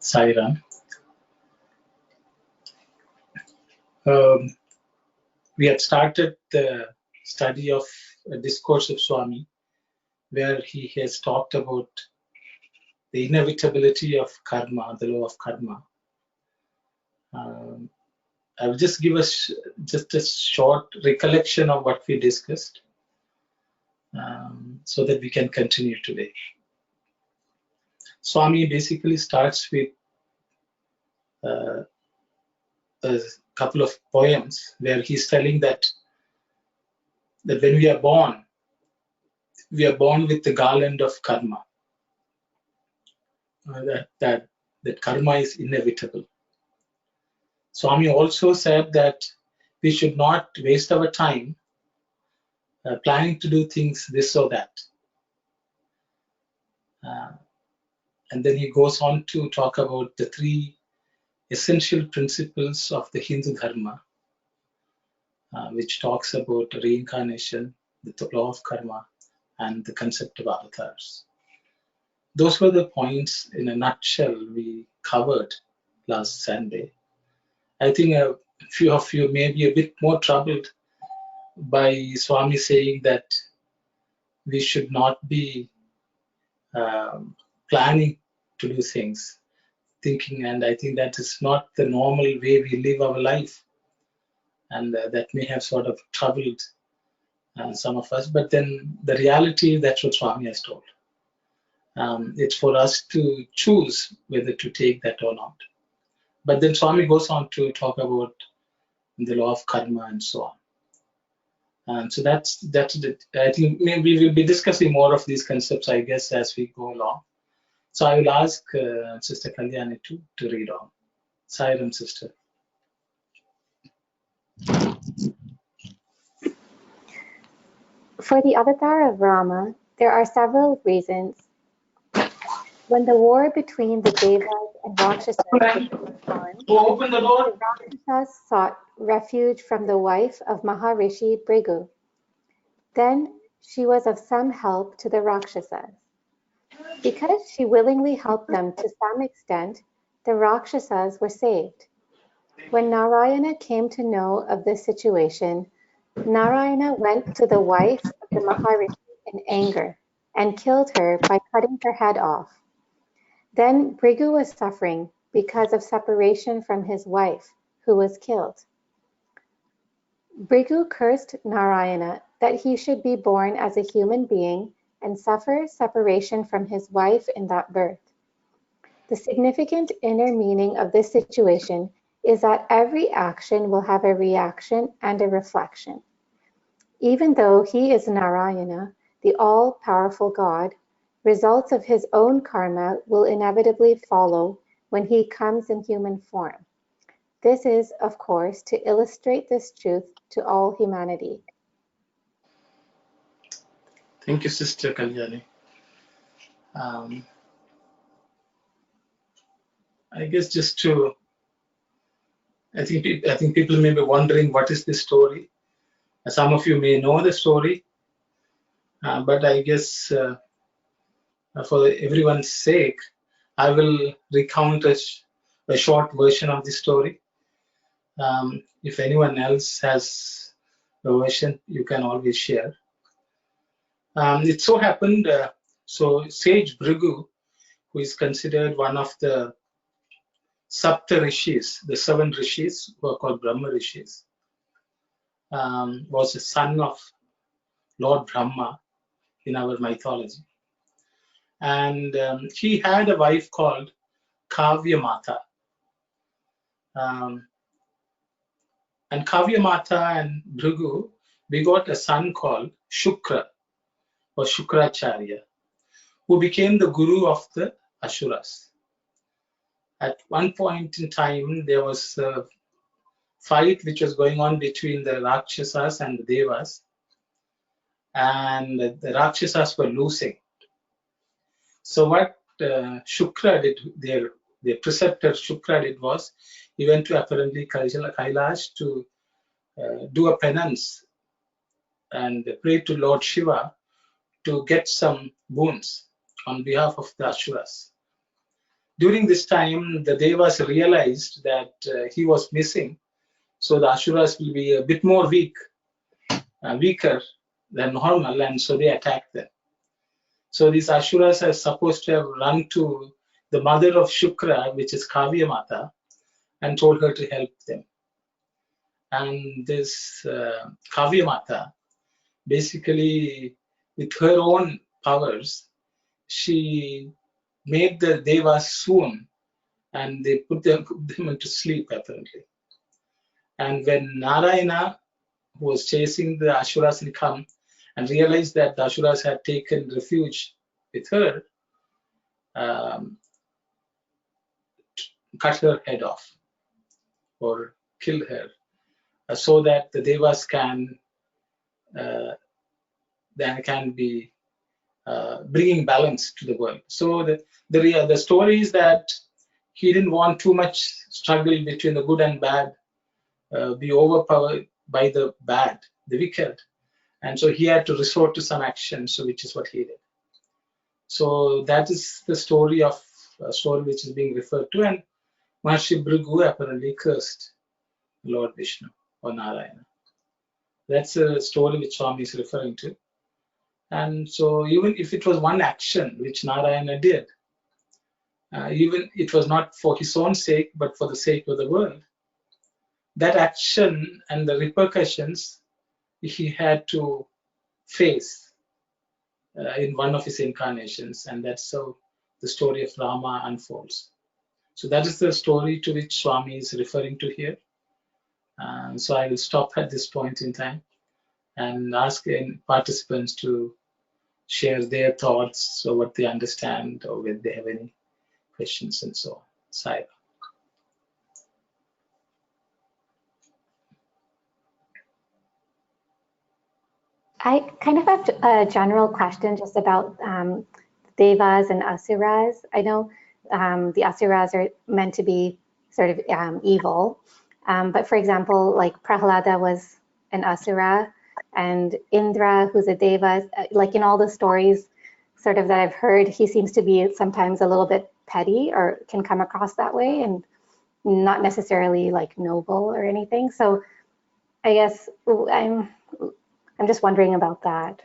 Sai Ram. We had started the study of a discourse of Swami, where he has talked about the inevitability of karma, the law of karma. I will just give us just a short recollection of what we discussed, so that we can continue today. Swami basically starts with a couple of poems where he's telling that when we are born with the garland of karma. That karma is inevitable. Swami also said that we should not waste our time planning to do things this or that. And then he goes on to talk about the three essential principles of the Hindu Dharma, which talks about reincarnation, the law of karma, and the concept of avatars. Those were the points in a nutshell we covered last Sunday. I think a few of you may be a bit more troubled by Swami saying that we should not be planning to do things, thinking, and I think that is not the normal way we live our life, and that may have sort of troubled some of us. But then the reality, that's what Swami has told. It's for us to choose whether to take that or not. But then Swami goes on to talk about the law of karma and so on. And so that's it. I think maybe we will be discussing more of these concepts, I guess, as we go along. So I will ask Sister Kalyani to read on. Sai Ram, Sister. For the avatar of Rama, there are several reasons. When the war between the Devas and Rakshasas the Rakshasas sought refuge from the wife of Maharishi Bhrigu. Then she was of some help to the Rakshasas. Because she willingly helped them to some extent, the Rakshasas were saved. When Narayana came to know of this situation, Narayana went to the wife of the Maharishi in anger and killed her by cutting her head off. Then Bhrigu was suffering because of separation from his wife, who was killed. Bhrigu cursed Narayana that he should be born as a human being and suffer separation from his wife in that birth. The significant inner meaning of this situation is that every action will have a reaction and a reflection. Even though he is Narayana, the all-powerful God, results of his own karma will inevitably follow when he comes in human form. This is, of course, to illustrate this truth to all humanity. Thank you, Sister Kalyani. I guess I think people may be wondering what is this story. Some of you may know the story, but I guess for everyone's sake, I will recount a short version of the story. If anyone else has a version, you can always share. It so happened, so Sage Bhrigu, who is considered one of the Sapta Rishis, the 7 Rishis, who are called Brahma Rishis, was a son of Lord Brahma in our mythology. And he had a wife called Kavya Mata. And Kavya Mata and Bhrigu begot a son called Shukra or Shukracharya, who became the guru of the Asuras. At one point in time, there was a fight which was going on between the Rakshasas and the Devas, and the Rakshasas were losing. So what Shukra did, their preceptor Shukra did was, he went to apparently Kailash to do a penance and pray to Lord Shiva to get some boons on behalf of the Asuras. During this time, the Devas realized that he was missing, so the Asuras will be a bit more weaker than normal, and so they attacked them. So these Asuras are supposed to have run to the mother of Shukra, which is Kavya Mata, and told her to help them. And this Kavya Mata, basically with her own powers, she made the Devas swoon, and they put them into sleep apparently. And when Narayana, who was chasing the Asuras, had come and realized that the Asuras had taken refuge with her, cut her head off or kill her, so that the Devas can be bringing balance to the world. So the story is that he didn't want too much struggle between the good and bad, be overpowered by the bad, the wicked, and so he had to resort to some action. So which is what he did. So that is the story which is being referred to, and Maharishi Bhrigu apparently cursed Lord Vishnu or Narayana. That's a story which Swami is referring to. And so even if it was one action which Narayana did, even it was not for his own sake, but for the sake of the world, that action and the repercussions he had to face in one of his incarnations, and that's how the story of Rama unfolds. So that is the story to which Swami is referring to here. So I will stop at this point in time and ask participants to share their thoughts, so what they understand, or whether they have any questions and so on. Sai. I kind of have a general question just about Devas and Asuras. I know the Asuras are meant to be sort of evil, but for example, like Prahlada was an Asura, and Indra, who's a Deva, like in all the stories sort of that I've heard, he seems to be sometimes a little bit petty, or can come across that way, and not necessarily like noble or anything. So I guess I'm just wondering about that.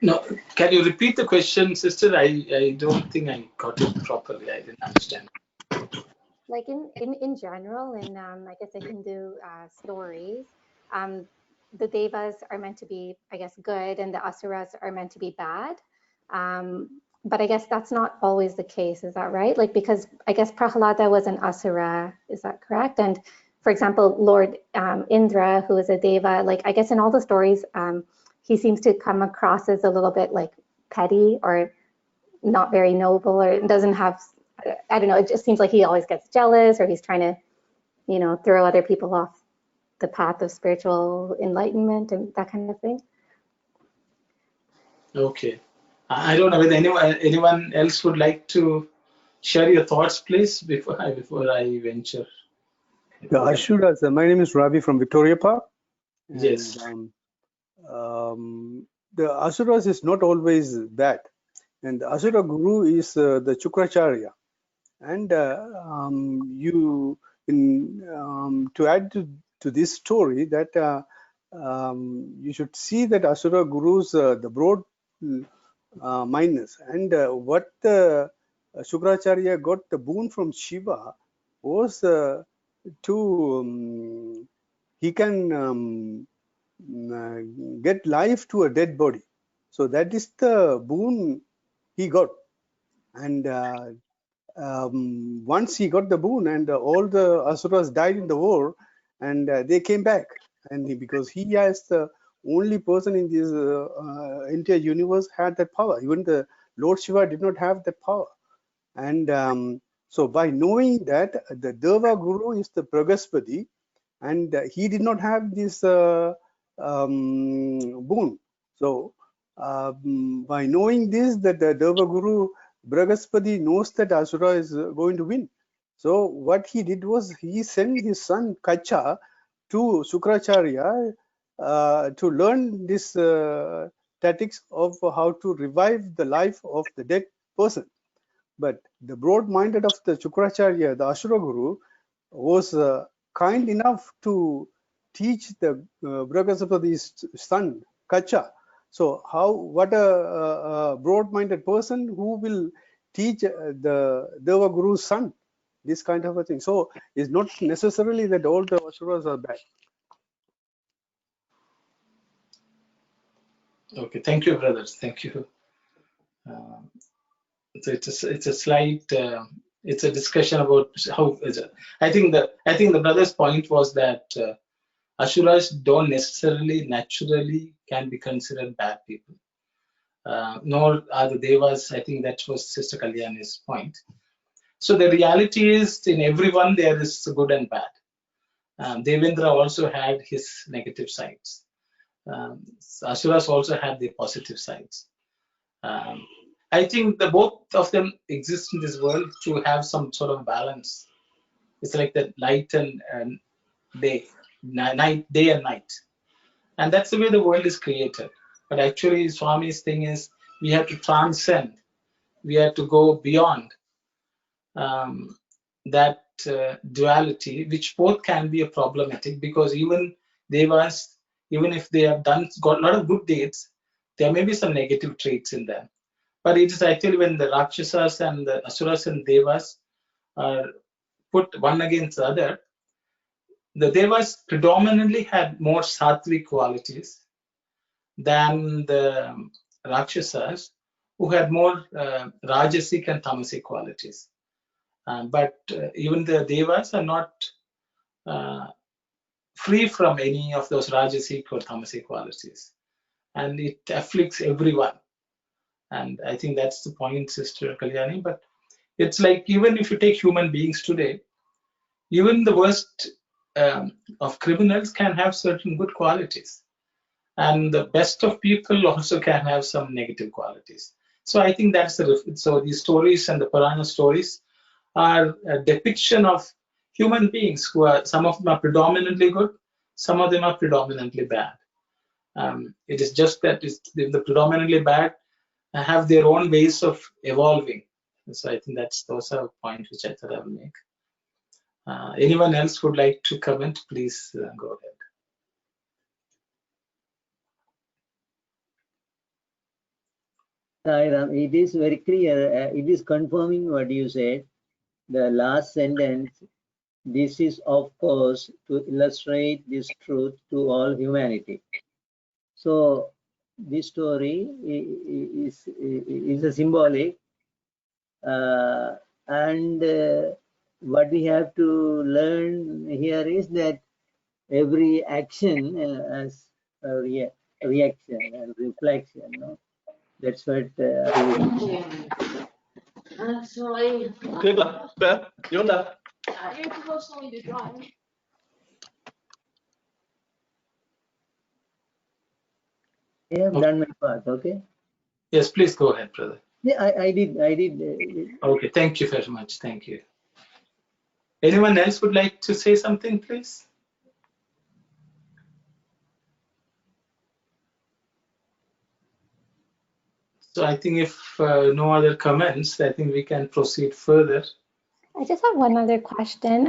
No, can you repeat the question, sister? I don't think I got it properly. I didn't understand. Like in general, in I guess the Hindu stories, the Devas are meant to be, I guess, good, and the Asuras are meant to be bad. But I guess that's not always the case. Is that right? Like, because I guess Prahlada was an Asura. Is that correct? And for example, Lord Indra, who is a Deva, like I guess in all the stories, he seems to come across as a little bit like petty or not very noble, or doesn't have, I don't know, it just seems like he always gets jealous, or he's trying to, you know, throw other people off the path of spiritual enlightenment and that kind of thing. Okay. I don't know whether anyone else would like to share your thoughts, please, before I venture. Yeah, Asuras. My name is Ravi from Victoria Park. And, yes. The Asuras is not always bad, and the Asura Guru is the Shukracharya. And to add to this story, that you should see that Asura Gurus, the broad mindness, and what the Shukracharya got the boon from Shiva was he can get life to a dead body. So that is the boon he got. And once he got the boon, and all the Asuras died in the war, and they came back. And because he as the only person in this entire universe had that power. Even the Lord Shiva did not have that power. And so by knowing that the Deva Guru is the Pragaspati, and he did not have this boon. So by knowing this, that the Deva Guru Bragaspati knows that Asura is going to win. So what he did was he sent his son Kacha to Sukracharya to learn this tactics of how to revive the life of the dead person. But the broad-minded of the Shukracharya, the Asura Guru, was kind enough to teach the Bragaspati's son, Kacha. So what a broad-minded person who will teach the Deva Guru's son, this kind of a thing. So it's not necessarily that all the Asuras are bad. Okay, thank you, brothers. Thank you. So it's a slight it's a discussion about how I think the brother's point was that Asuras don't necessarily naturally can be considered bad people, nor are the Devas. I think that was Sister Kalyani's point. So the reality is, in everyone there is good and bad. Devendra also had his negative sides. Asuras also had the positive sides. I think the both of them exist in this world to have some sort of balance. It's like that light and day, day and night, and that's the way the world is created. But actually, Swami's thing is we have to transcend. We have to go beyond that duality, which both can be a problematic, because even devas, even if they have got a lot of good deeds, there may be some negative traits in them. But it is actually when the Rakshasas and the Asuras and Devas are put one against the other, the Devas predominantly had more sattvic qualities than the Rakshasas, who had more Rajasic and Tamasic qualities. But even the Devas are not free from any of those Rajasic or Tamasic qualities. And it afflicts everyone. And I think that's the point, Sister Kalyani. But it's like, even if you take human beings today, even the worst of criminals can have certain good qualities. And the best of people also can have some negative qualities. So I think that's so these stories and the Purana stories are a depiction of human beings who are, some of them are predominantly good, some of them are predominantly bad. It is just that the predominantly bad have their own ways of evolving. So I think those are points which I thought I would make. Anyone else would like to comment? Please go ahead. It is very clear. It is confirming what you said. The last sentence. This is, of course, to illustrate this truth to all humanity. So this story is a symbolic, and what we have to learn here is that every action has a reaction and reflection. No? That's what. I have done my part. Okay. Yes, please go ahead, brother. Yeah, I did. Okay, thank you very much. Thank you. Anyone else would like to say something, please? So I think if no other comments, I think we can proceed further. I just have one other question.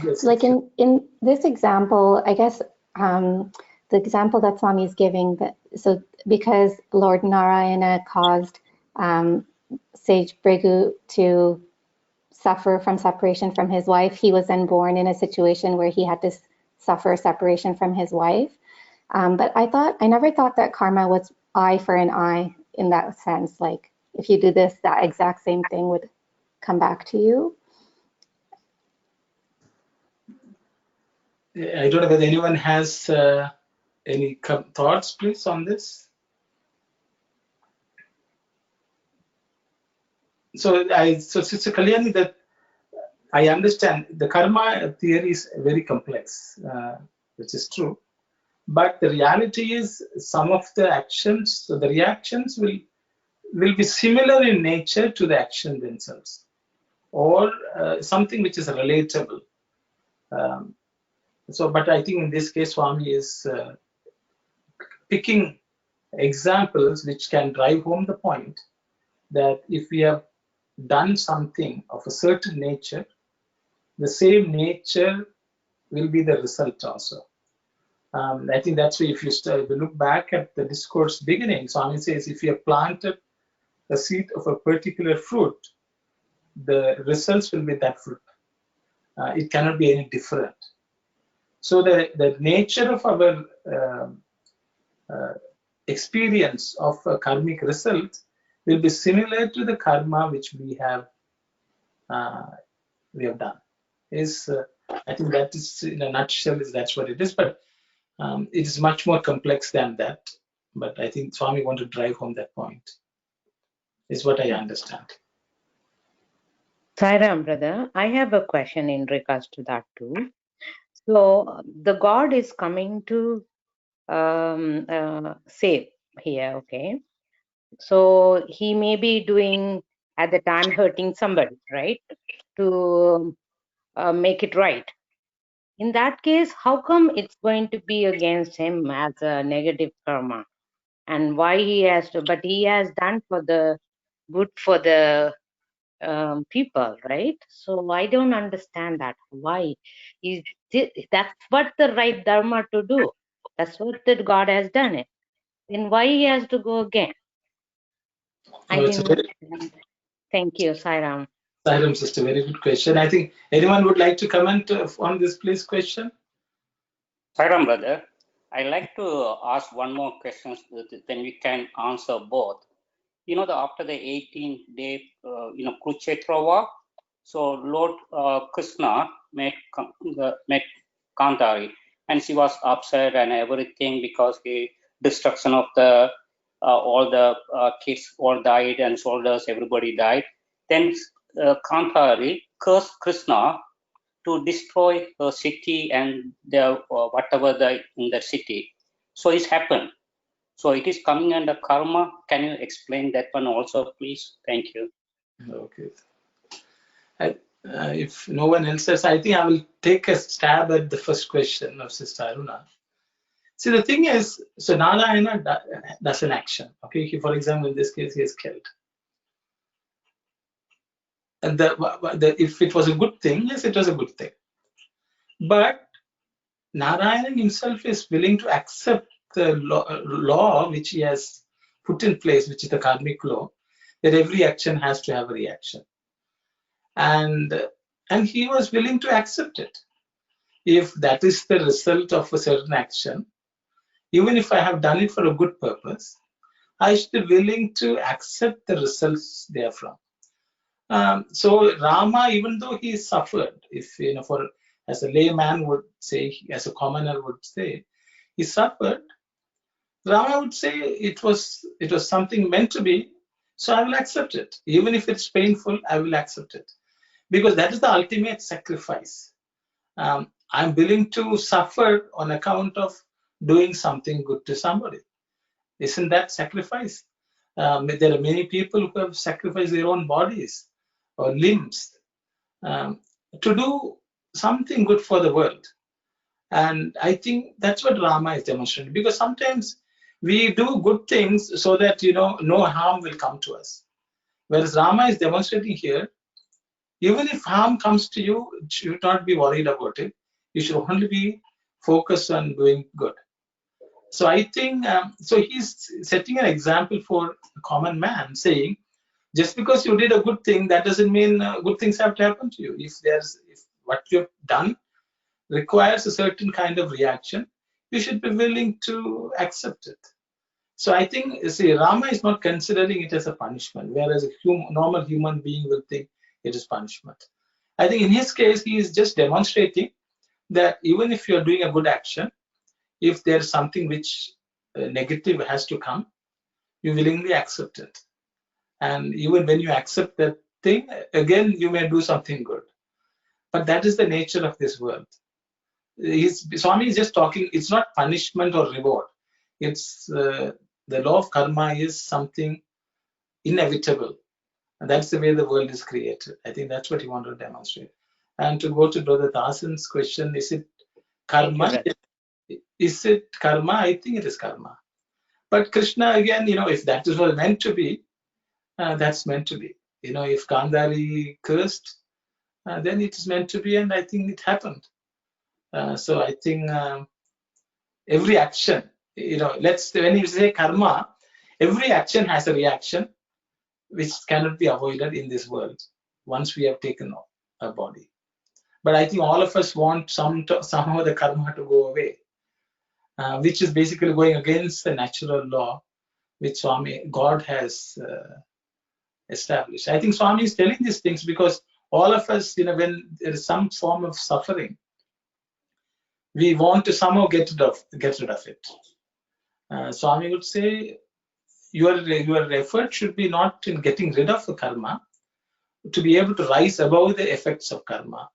Yes, like in this example, I guess the example that Swami is giving, so because Lord Narayana caused Sage Brigu to suffer from separation from his wife, he was then born in a situation where he had to suffer separation from his wife. But I never thought that karma was eye for an eye in that sense. Like if you do this, that exact same thing would come back to you. I don't know whether anyone has any thoughts, please, on this. so Sister Kalyani, that I understand the karma theory is very complex, which is true. But the reality is, some of the actions, so the reactions will be similar in nature to the action themselves, or something which is relatable. But I think in this case, Swami is picking examples which can drive home the point that if we have done something of a certain nature, the same nature will be the result also. I think that's why if you look back at the discourse beginning, Swami says if you have planted a seed of a particular fruit, the results will be that fruit. It cannot be any different. So the nature of our experience of a karmic result will be similar to the karma which we have done. I think that is, in a nutshell, that's what it is. But it is much more complex than that. But I think Swami want to drive home that point, is what I understand. Sairam, brother, I have a question in regards to that too. So the God is coming to save here, okay? So he may be doing at the time hurting somebody, right? To make it right. In that case, how come it's going to be against him as a negative karma? And why he has to, but he has done for the good for the people, right? So I don't understand that. Why? That's what the right dharma to do. That's what the God has done it. Then why he has to go again? I didn't. Thank you, Sairam. Sairam, sister, very good question. I think anyone would like to comment on this, please, question? Sairam, brother, I like to ask one more question, then we can answer both. After the 18-day, Kurukshetra war, so Lord Krishna met Kantari, and she was upset and everything because the destruction of the all the kids all died and soldiers, everybody died. Then Kantari cursed Krishna to destroy her city and the whatever in the city. So it's happened. So it is coming under karma. Can you explain that one also, please? Thank you. Okay. If no one else says, I think I will take a stab at the first question of Sister Aruna. See, the thing is, so Narayana does an action. Okay, for example, in this case, he is killed. And if it was a good thing, yes, it was a good thing. But Narayana himself is willing to accept the law which he has put in place, which is the karmic law, that every action has to have a reaction. And he was willing to accept it. If that is the result of a certain action, even if I have done it for a good purpose, I should be willing to accept the results therefrom. So Rama, even though he suffered, if as a layman would say, as a commoner would say, he suffered. Rama would say it was something meant to be, so I will accept it. Even if it's painful, I will accept it. Because that is the ultimate sacrifice. I'm willing to suffer on account of doing something good to somebody. Isn't that sacrifice? There are many people who have sacrificed their own bodies or limbs to do something good for the world. And I think that's what Rama is demonstrating. Because sometimes we do good things so that no harm will come to us. Whereas Rama is demonstrating here, even if harm comes to you, you should not be worried about it. You should only be focused on doing good. So I think, so he's setting an example for a common man, saying, just because you did a good thing, that doesn't mean good things have to happen to you. If what you've done requires a certain kind of reaction, you should be willing to accept it. So I think, see, Rama is not considering it as a punishment, whereas a normal human being will think it is punishment. I think in his case, he is just demonstrating that even if you're doing a good action, if there's something which negative has to come, you willingly accept it. And even when you accept that thing, again you may do something good. But that is the nature of this world. Swami is just talking, it's not punishment or reward. It's the law of karma is something inevitable. And that's the way the world is created. I think that's what he wanted to demonstrate. And to go to Brother Dasan's question, is it karma? Is it karma? I think it is karma. But Krishna, again, if that is what meant to be, that's meant to be. If Gandhari cursed, then it is meant to be, and I think it happened. So I think every action, when you say karma, every action has a reaction which cannot be avoided in this world once we have taken a body. But I think all of us want somehow the karma to go away, which is basically going against the natural law which God has established. I think Swami is telling these things because all of us, when there is some form of suffering, we want to somehow get rid of it. Swami would say, your effort should be not in getting rid of the karma, to be able to rise above the effects of karma,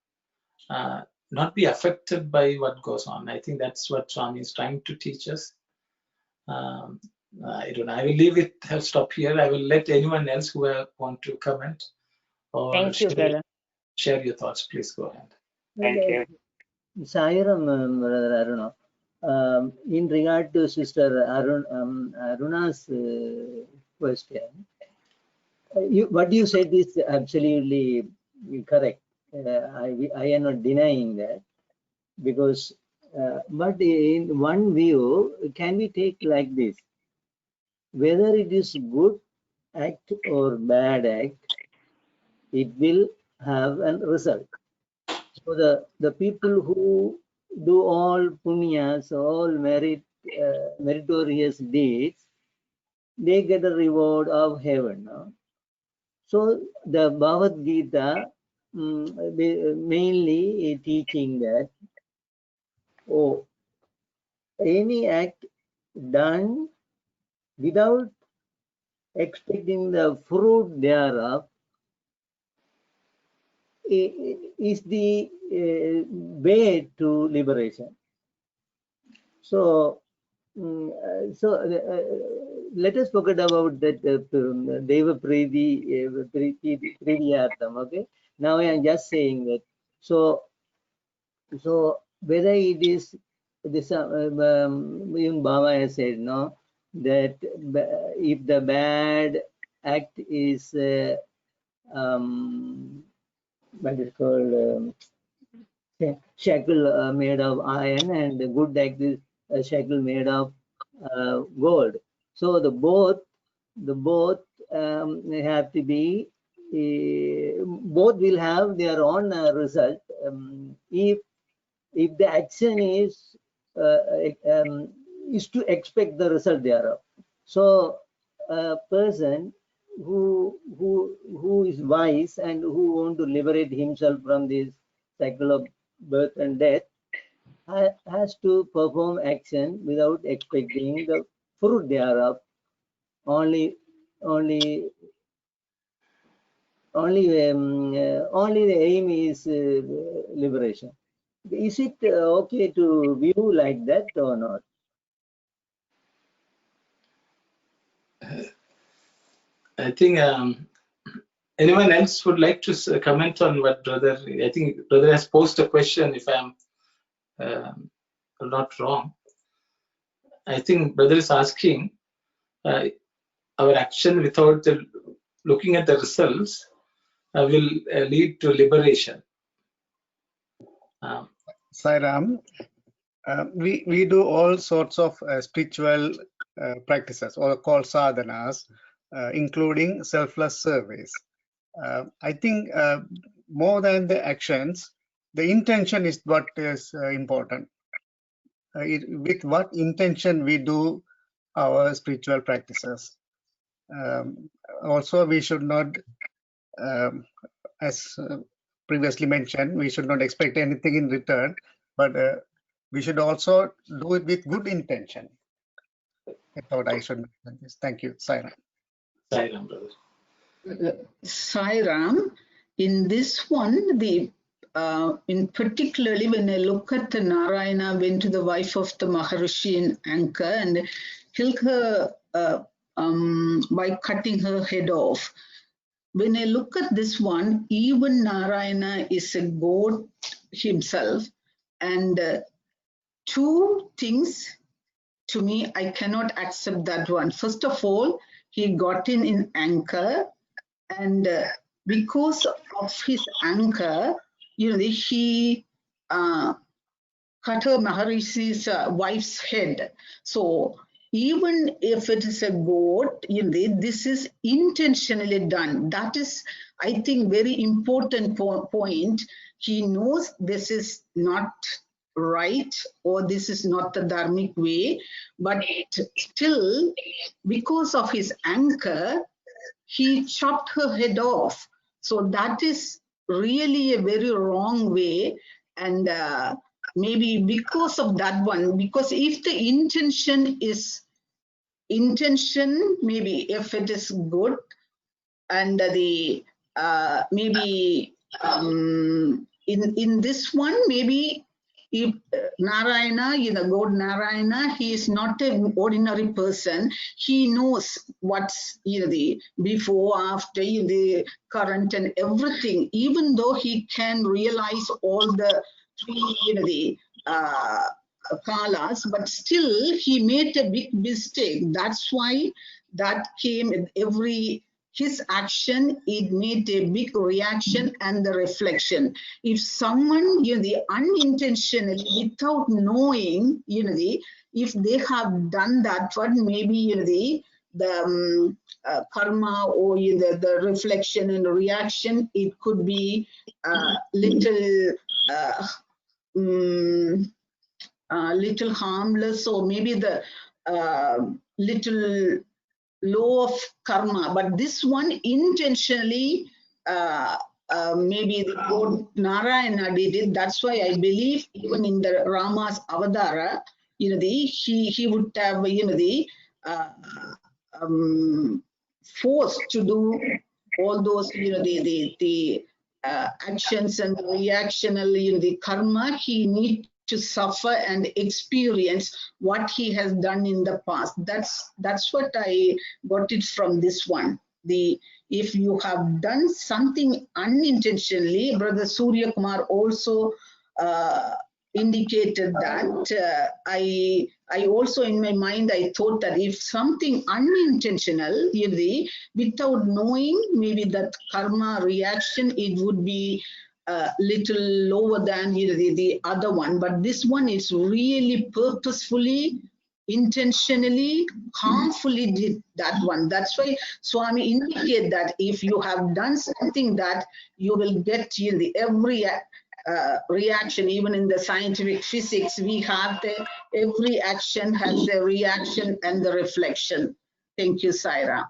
not be affected by what goes on. I think that's what Swami is trying to teach us. I don't know. I will leave it. I'll stop here. I will let anyone else who want to comment or share your thoughts. Please go ahead. Thank you. Sairam, Brother Aruna, in regard to Sister Aruna's question, what you said is absolutely correct. I am not denying that, because but in one view can we take like this: whether it is good act or bad act, it will have a result. So the people who do all punyas, all meritorious deeds, they get a reward of heaven. No? So the Bhagavad Gita mainly teaching that any act done without expecting the fruit thereof is the way to liberation. So, let us forget about that Deva Pridiyartham. Okay. Now I am just saying that. So whether it is this, even Baba has said no, that if the bad act is what is called shackle made of iron, and the good act is a shackle made of gold. So the both have to be, both will have their own result. If the action is to expect the result thereof. So a person who is wise and who want to liberate himself from this cycle of birth and death has to perform action without expecting the fruit thereof. Only the aim is liberation. Is it okay to view like that or not? I think anyone else would like to comment on what Brother? I think Brother has posed a question. If I'm not wrong, I think Brother is asking our action without looking at the results will lead to liberation. Sairam, we do all sorts of spiritual practices, or called sadhanas, including selfless service. I think more than the actions, the intention is what is important. With what intention we do our spiritual practices. Also, we should not, as previously mentioned, we should not expect anything in return, but we should also do it with good intention. I thought I should mention this. Thank you, Sairam. Sairam, brother. Sai Ram, in this one, in particularly when I look at the Narayana went to the wife of the Maharishi in Anka and killed her by cutting her head off. When I look at this one, even Narayana is a god himself, and two things to me, I cannot accept that one. First of all, he got in anger, and because of his anger, he cut her Maharishi's wife's head. So even if it is a goat, this is intentionally done. That is, I think, very important point. He knows this is not right or this is not the dharmic way, but still, because of his anger, he chopped her head off. So that is really a very wrong way, and maybe because of that one, because if the intention, maybe if it is good, and the maybe in this one, maybe if Narayana, God Narayana, he is not an ordinary person. He knows what's the before, after, the current and everything. Even though he can realize all the three, kalas, but still he made a big mistake. That's why that came in his action, it made a big reaction and the reflection. If someone, unintentionally, without knowing, if they have done that one, maybe, the karma or the reflection and reaction, it could be little harmless, or maybe the little low of karma. But this one intentionally, maybe the God Narayana did it. That's why I believe even in the Rama's avadara, he would have, forced to do all those, the actions and the reactional, the karma. He needs to suffer and experience what he has done in the past. That's what I got it from this one. If you have done something unintentionally, Brother Surya Kumar also indicated that. I also, in my mind, I thought that if something unintentional, without knowing, maybe that karma reaction, it would be little lower than the other one. But this one is really purposefully, intentionally, harmfully did that one. That's why Swami indicate that if you have done something, that you will get every reaction. Even in the scientific physics, we have every action has the reaction and the reflection. Thank you, Saira.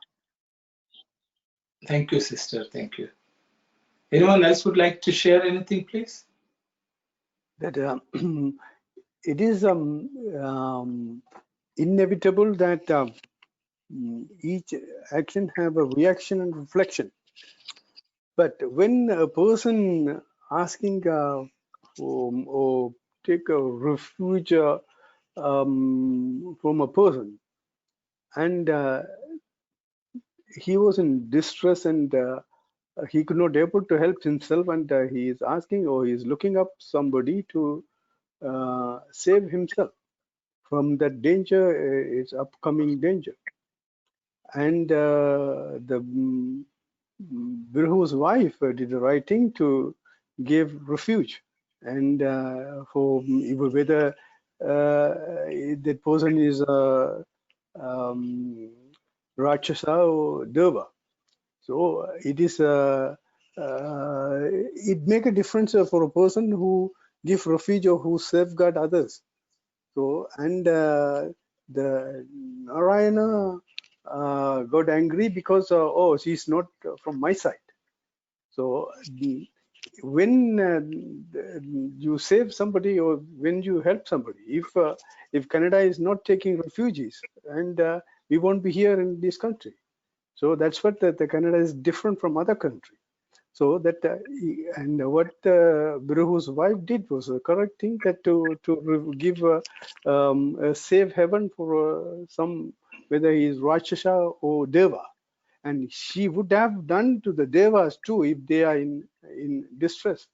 Thank you, sister. Thank you. Anyone else would like to share anything, please? That it is inevitable that each action have a reaction and reflection. But when a person asking or take a refuge from a person, and he was in distress and he could not able to help himself, and he is asking or he is looking up somebody to save himself from that danger, its upcoming danger. And the Birhu's wife did the right thing to give refuge, and for whether that person is Rakshasa or Deva. So it is it make a difference for a person who give refuge or who safeguard others. So, and the Narayana got angry because oh, she's not from my side. So when you save somebody or when you help somebody, if Canada is not taking refugees, and we won't be here in this country. So that's what the Canada is different from other countries. So that and what Biruhu's wife did was a correct thing, that to give a safe haven for some, whether he is Rakshasa or Deva, and she would have done to the Devas too if they are in distress.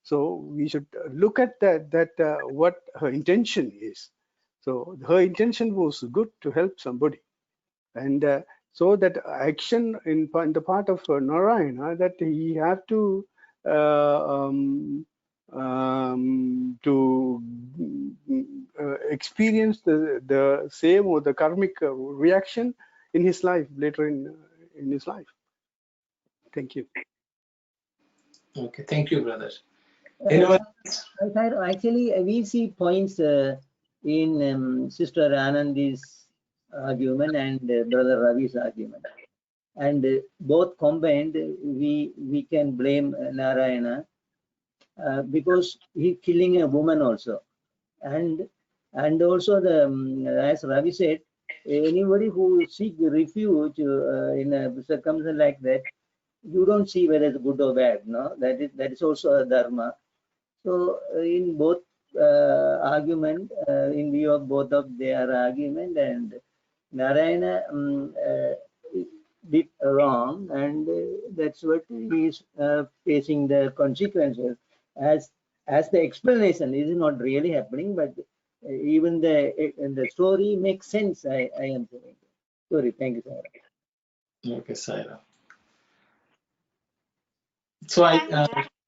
So we should look at that what her intention is. So her intention was good, to help somebody, and so that action in the part of Narayana, that he have to experience the same or the karmic reaction in his life later in his life. Thank you. Okay, thank you, brother. Anyone? Actually, we see points in Sister Anandi's argument and Brother Ravi's argument, and both combined, we can blame Narayana because he killing a woman also, and also as Ravi said, anybody who seek refuge in a circumstance like that, you don't see whether it's good or bad. No, that is also a dharma. So in both argument, in view of both of their argument, and Narayana did wrong, and that's what he is facing the consequences. As the explanation is not really happening, but even the story makes sense. I am saying. Sorry, thank you, Sarah. Okay, Saira. So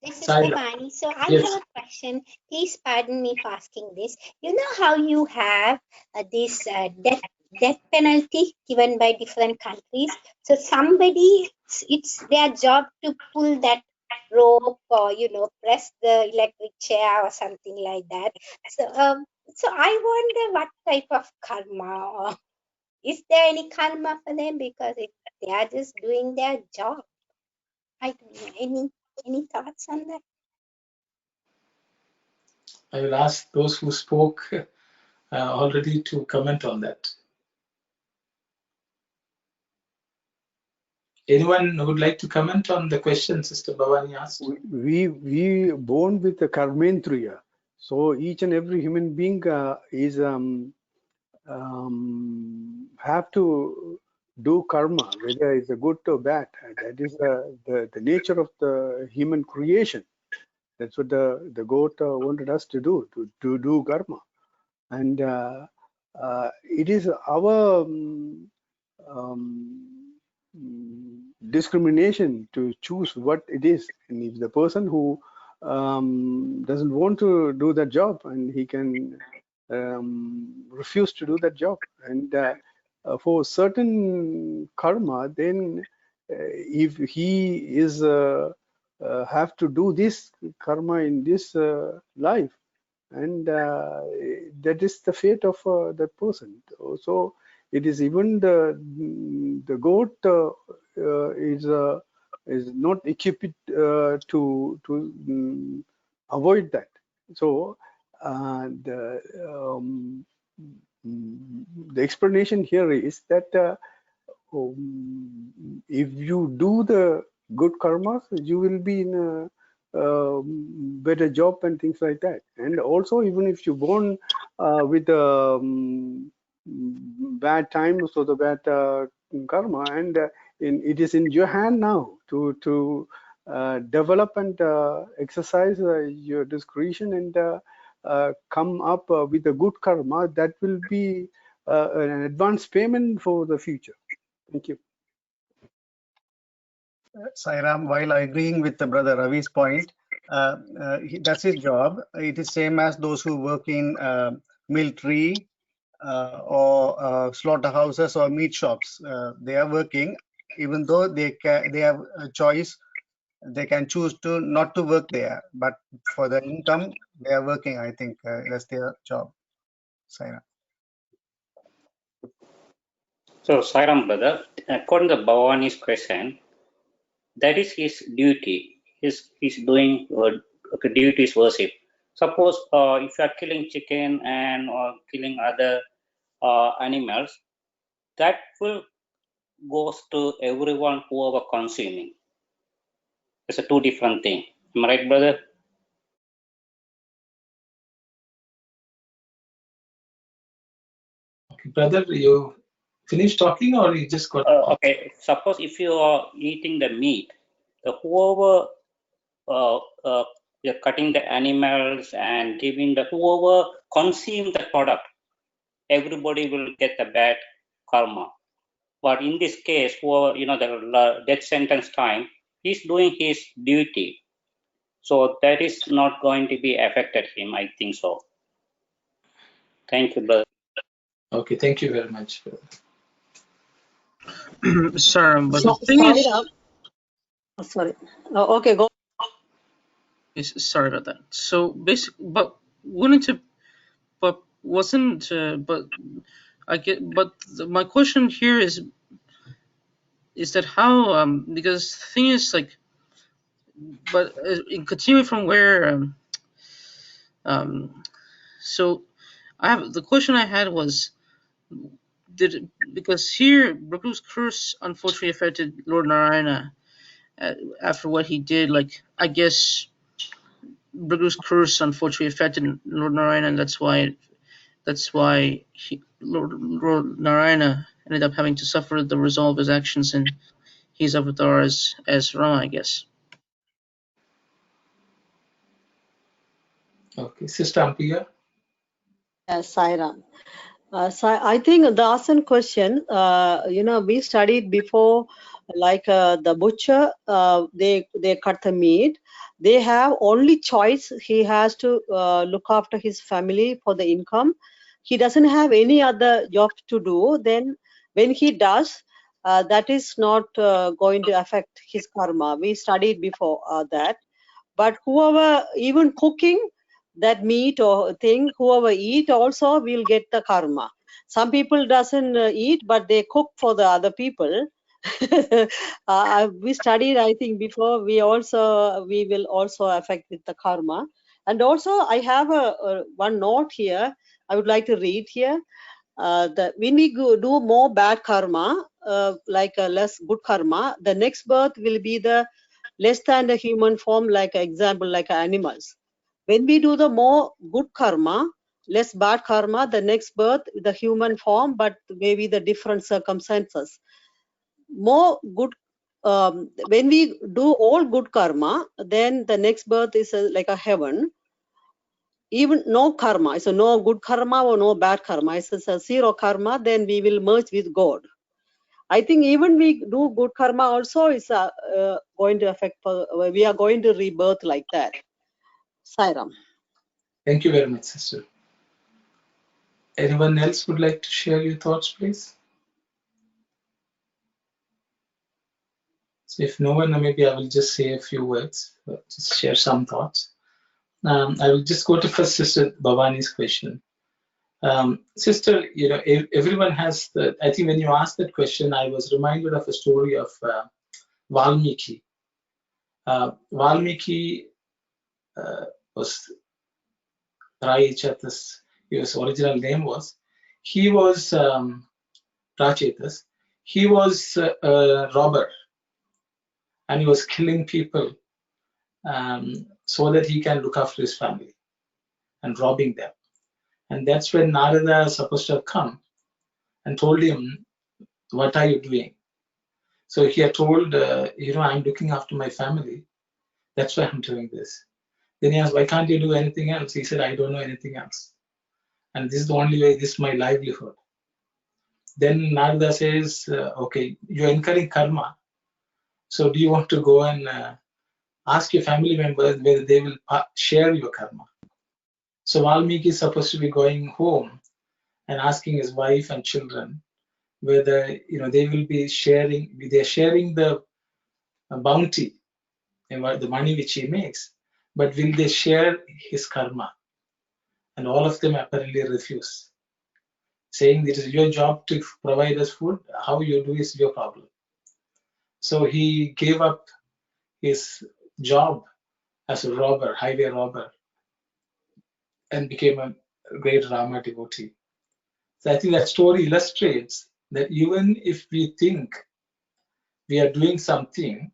This is Saira. Devani. So I Yes. have a question. Please pardon me for asking this. You know how you have this death penalty given by different countries? So somebody, it's their job to pull that rope, or press the electric chair or something like that. So I wonder what type of karma, or is there any karma for them, because they are just doing their job? I don't know. Any thoughts on that? I will ask those who spoke already to comment on that. Anyone would like to comment on the question Sister Bhavani asked? We born with the karmentriya, so each and every human being is have to do karma, whether it's a good or bad. That is the nature of the human creation. That's what the goat wanted us to do, to do karma, and it is our discrimination to choose what it is. And if the person who doesn't want to do that job, and he can refuse to do that job, and for certain karma, then if he is have to do this karma in this life, and that is the fate of that person. So it is even the goat is not equipped to avoid that. So the explanation here is that if you do the good karmas, you will be in a better job and things like that. And also, even if you're born with bad times or the bad karma, and it is in your hand now to develop and exercise your discretion and come up with a good karma that will be an advance payment for the future. Thank you. Sairam, while agreeing with the brother Ravi's point, that's his job. It is same as those who work in military or slaughterhouses or meat shops. They are working, even though they have a choice. They can choose to not to work there, but for the income, they are working. I think that's their job. Sairam. So, Sairam brother, according to Bhavani's question, that is his duty. He's doing duty is worship. Suppose if you are killing chicken and or killing other animals, that will goes to everyone whoever consuming. It's a two different thing. Am I right, brother? Okay, brother, you finished talking or you just got okay, suppose if you are eating the meat, whoever you're cutting the animals and giving the whoever consume the product, everybody will get the bad karma. But in this case, whoever, the death sentence time, he's doing his duty. So that is not going to be affected him, I think so. Thank you, brother. Okay, thank you very much, brother. Sorry, but the thing is, sorry. Okay, go. Sorry about that. So basically, but wouldn't it? But wasn't? But I get. But my question here is that how? Because the thing is like, but continue from where. So I have the question I had was, because here Brahma's curse unfortunately affected Lord Narayana after what he did. Like I guess Brahma's curse unfortunately affected Lord Narayana, and that's why Lord Narayana ended up having to suffer the result of his actions in his avatar as Rama, I guess. Okay, Sister Ampiya. Yes, Sairam. So I think the asked question, we studied before, like the butcher, they cut the meat. They have only choice. He has to look after his family for the income. He doesn't have any other job to do. Then when he does, that is not going to affect his karma. We studied before that. But whoever even cooking that meat or thing, whoever eat also will get the karma. Some people doesn't eat, but they cook for the other people. We studied, I think, before. We will also affect with the karma. And also, I have one note here. I would like to read here. That when we do more bad karma, like less good karma, the next birth will be the less than the human form, like example, like animals. When we do the more good karma, less bad karma, the next birth, the human form, but maybe the different circumstances. More good, when we do all good karma, then the next birth is like a heaven. Even no karma, so no good karma or no bad karma, it's a zero karma, then we will merge with God. I think even we do good karma also is going to affect, we are going to rebirth like that. Sairam. Thank you very much, sister. Anyone else would like to share your thoughts, please? So if no one, maybe I will just say a few words, just share some thoughts. I will just go to first Sister Bhavani's question. Sister, everyone has the, I think when you asked that question, I was reminded of a story of Valmiki. Valmiki was Prayechatas, his original name was. He was Prachetas. He was a robber, and he was killing people so that he can look after his family and robbing them. And that's when Narada is supposed to have come and told him, what are you doing? So he had told, I'm looking after my family. That's why I'm doing this. Then he asked, why can't you do anything else? He said, I don't know anything else. And this is the only way, this is my livelihood. Then Narada says, okay, you're incurring karma. So do you want to go and ask your family members whether they will share your karma? So Valmiki is supposed to be going home and asking his wife and children whether they will be sharing. They're sharing the bounty and the money which he makes, but will they share his karma? And all of them apparently refuse, saying it is your job to provide us food. How you do is your problem. So he gave up his job as a robber, highway robber, and became a great Rama devotee. So I think that story illustrates that even if we think we are doing something,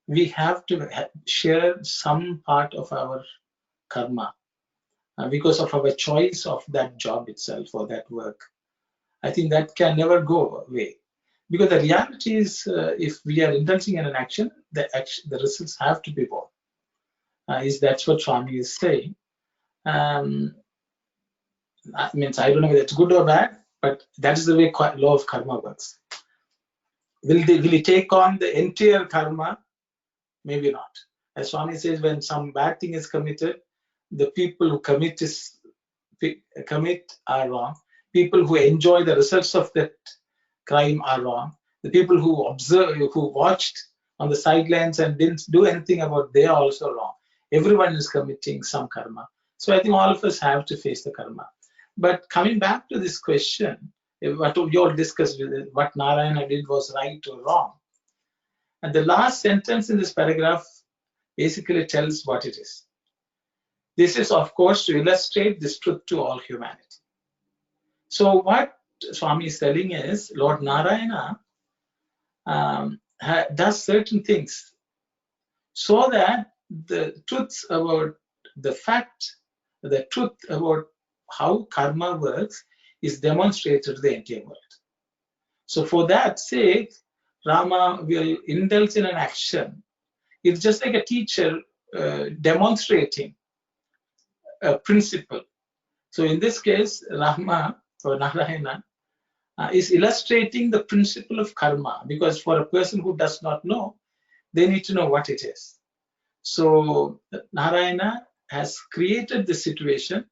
we have to share some part of our karma because of our choice of that job itself or that work. I think that can never go away. Because the reality is, if we are indulging in an action, the results have to be born. That's what Swami is saying. That means I don't know whether it's good or bad, but that is the way law of karma works. Will he take on the entire karma? Maybe not. As Swami says, when some bad thing is committed, the people who commit are wrong. People who enjoy the results of that crime are wrong. The people who watched on the sidelines and didn't do anything about, they are also wrong. Everyone is committing some karma. So I think all of us have to face the karma. But coming back to this question, what you all discussed, what Narayana did was right or wrong. And the last sentence in this paragraph basically tells what it is. This is, of course, to illustrate this truth to all humanity. So what Swami is telling is, Lord Narayana does certain things so that the truth about the truth about how karma works is demonstrated to the entire world. So for that sake, Rama will indulge in an action. It's just like a teacher demonstrating a principle. So in this case, Rama or Narayana is illustrating the principle of karma, because for a person who does not know, they need to know what it is. So Narayana has created the situation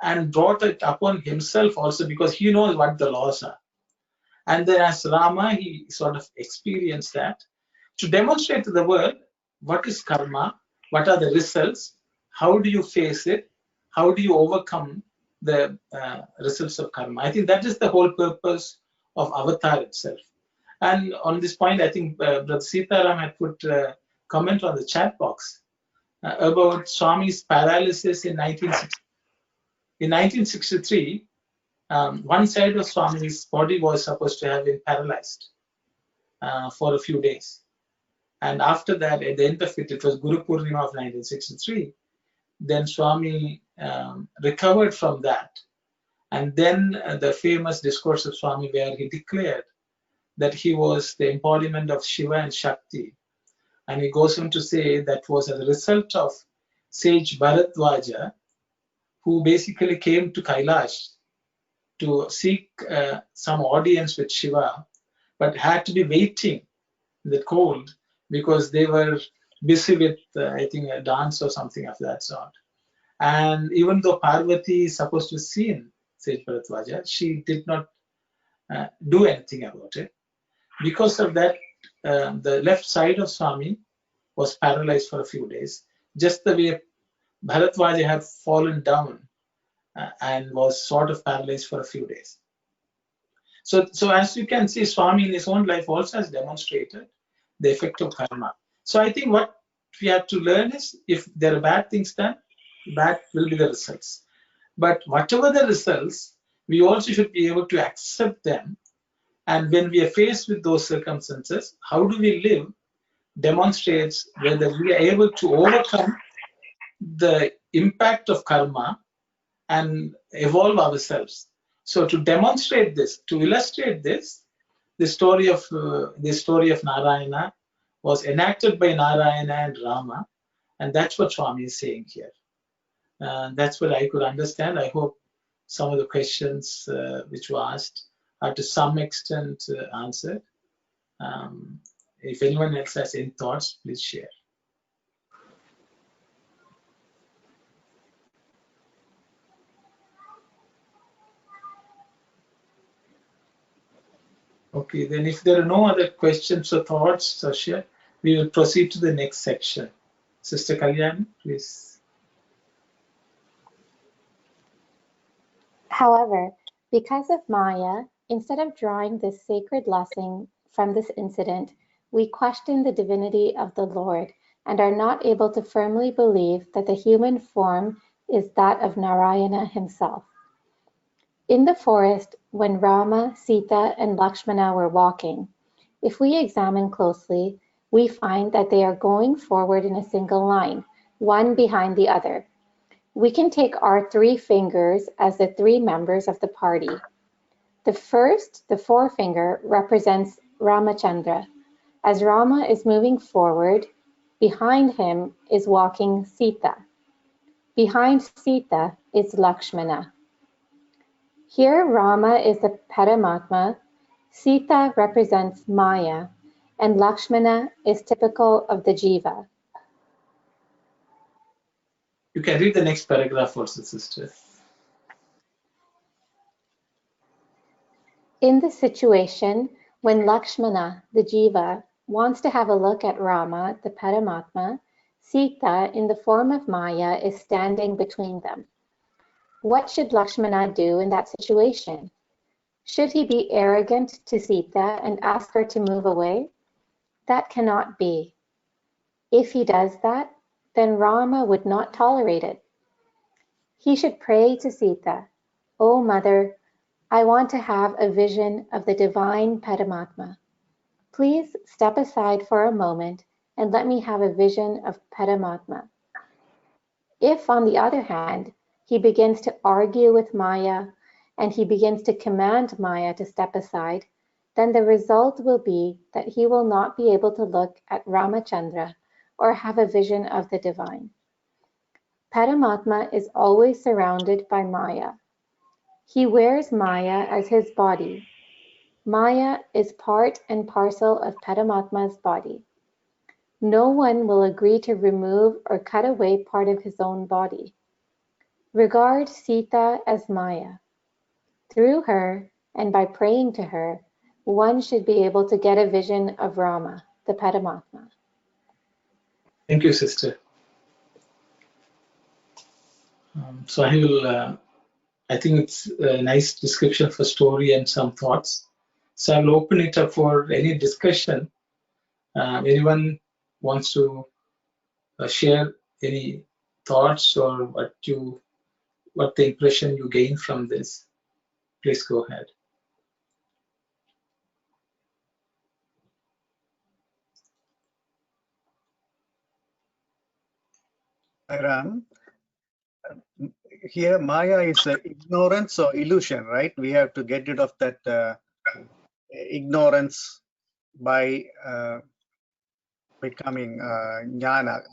and brought it upon himself also, because he knows what the laws are. And then as Rama, he sort of experienced that to demonstrate to the world what is karma, what are the results, how do you face it, how do you overcome the results of karma. I think that is the whole purpose of Avatar itself. And on this point, I think Brother Sitaram had put a comment on the chat box about Swami's paralysis in 1960. In 1963, one side of Swami's body was supposed to have been paralyzed for a few days. And after that, at the end of it, it was Guru Purnima of 1963, then Swami recovered from that. And then the famous discourse of Swami, where he declared that he was the embodiment of Shiva and Shakti. And he goes on to say that was as a result of sage Bharadwaja, who basically came to Kailash to seek some audience with Shiva, but had to be waiting in the cold because they were busy with, I think, a dance or something of that sort. And even though Parvati is supposed to have seen Sage Bharadwaja, she did not do anything about it. Because of that, the left side of Swami was paralyzed for a few days, just the way Bharadwaja had fallen down and was sort of paralyzed for a few days. So as you can see, Swami in his own life also has demonstrated the effect of karma. So I think what we have to learn is, if there are bad things done, bad will be the results. But whatever the results, we also should be able to accept them. And when we are faced with those circumstances, how do we live demonstrates whether we are able to overcome the impact of karma and evolve ourselves. So to demonstrate this, to illustrate this, the story of Narayana was enacted by Narayana and Rama, and that's what Swami is saying here. That's what I could understand. I hope some of the questions which were asked are to some extent answered. If anyone else has any thoughts, please share. Okay, then if there are no other questions or thoughts, Sasha, we will proceed to the next section. Sister Kalyani, please. However, because of Maya, instead of drawing this sacred lesson from this incident, we question the divinity of the Lord and are not able to firmly believe that the human form is that of Narayana himself. In the forest, when Rama, Sita, and Lakshmana were walking, If we examine closely, we find that they are going forward in a single line, one behind the other. We can take our 3 fingers as the 3 members of the party. The first, the forefinger, represents Ramachandra. As Rama is moving forward, behind him is walking Sita. Behind Sita is Lakshmana. Here Rama is the Paramatma, Sita represents Maya, and Lakshmana is typical of the Jiva. You can read the next paragraph also, sister. In the situation when Lakshmana, the Jiva, wants to have a look at Rama, the Paramatma, Sita, in the form of Maya, is standing between them. What should Lakshmana do in that situation? Should he be arrogant to Sita and ask her to move away? That cannot be. If he does that, then Rama would not tolerate it. He should pray to Sita, "O Mother, I want to have a vision of the divine Paramatma. Please step aside for a moment and let me have a vision of Paramatma." If, on the other hand, he begins to argue with Maya and he begins to command Maya to step aside, then the result will be that he will not be able to look at Ramachandra or have a vision of the divine. Paramatma is always surrounded by Maya. He wears Maya as his body. Maya is part and parcel of Paramatma's body. No one will agree to remove or cut away part of his own body. Regard Sita as Maya. Through her, and by praying to her, one should be able to get a vision of Rama, the Paramatma. Thank you, sister. So I will, I think it's a nice description of a story and some thoughts. So I will open it up for any discussion. Anyone wants to share any thoughts or what the impression you gain from this? Please go ahead. Ram, here Maya is ignorance or illusion, right? We have to get rid of that ignorance by becoming jnana,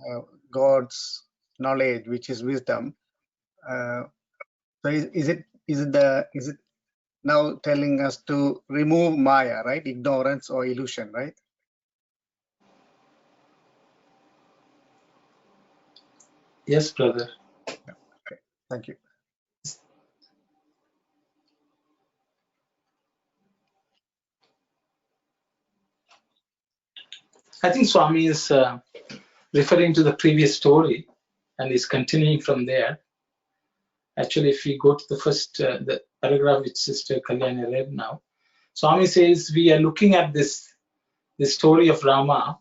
God's knowledge, which is wisdom. So is it now telling us to remove Maya, right? Ignorance or illusion, right? Yes, brother. Okay. Thank you. I think Swami is referring to the previous story and is continuing from there. Actually, if we go to the first the paragraph which Sister Kalyani read now, Swami says we are looking at this story of Rama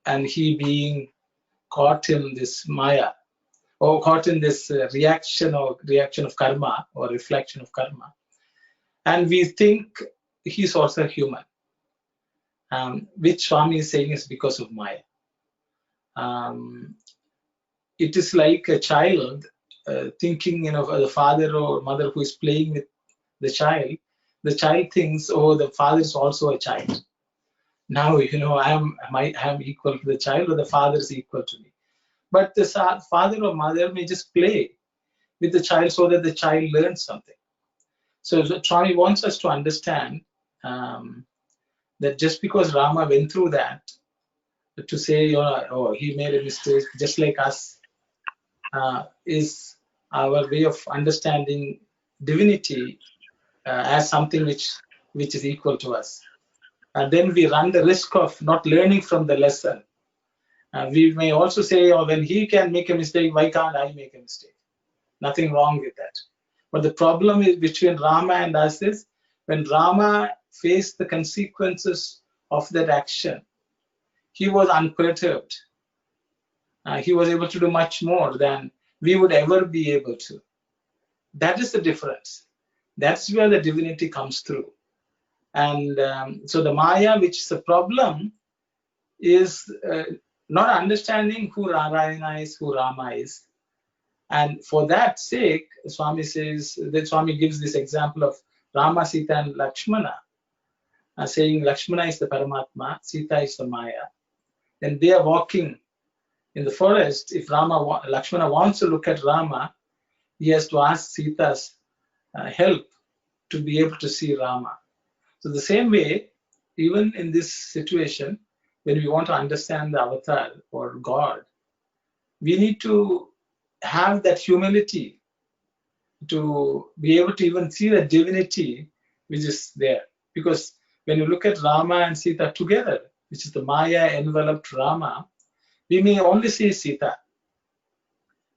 and he being caught in this Maya, or caught in this reaction of karma or reflection of karma, and we think he's also human, which Swami is saying is because of Maya. It is like a child thinking, the father or mother who is playing with the child. The child thinks, oh, the father is also a child. Now, I am equal to the child, or the father is equal to me. But the father or mother may just play with the child so that the child learns something. So Swami wants us to understand that just because Rama went through that, to say, oh, he made a mistake, just like us, is our way of understanding divinity as something which is equal to us. And then we run the risk of not learning from the lesson. We may also say, oh, when he can make a mistake, why can't I make a mistake? Nothing wrong with that. But the problem is between Rama and us is when Rama faced the consequences of that action, he was unperturbed. He was able to do much more than we would ever be able to. That is the difference. That's where the divinity comes through. And so the Maya, which is a problem, is not understanding who Narayana is, who Rama is. And for that sake, Swami says, that Swami gives this example of Rama, Sita and Lakshmana, saying Lakshmana is the Paramatma, Sita is the Maya. Then they are walking in the forest. If Lakshmana wants to look at Rama, he has to ask Sita's help to be able to see Rama. So the same way, even in this situation, when we want to understand the avatar or God, we need to have that humility to be able to even see the divinity which is there. Because when you look at Rama and Sita together, which is the Maya enveloped Rama, we may only see Sita.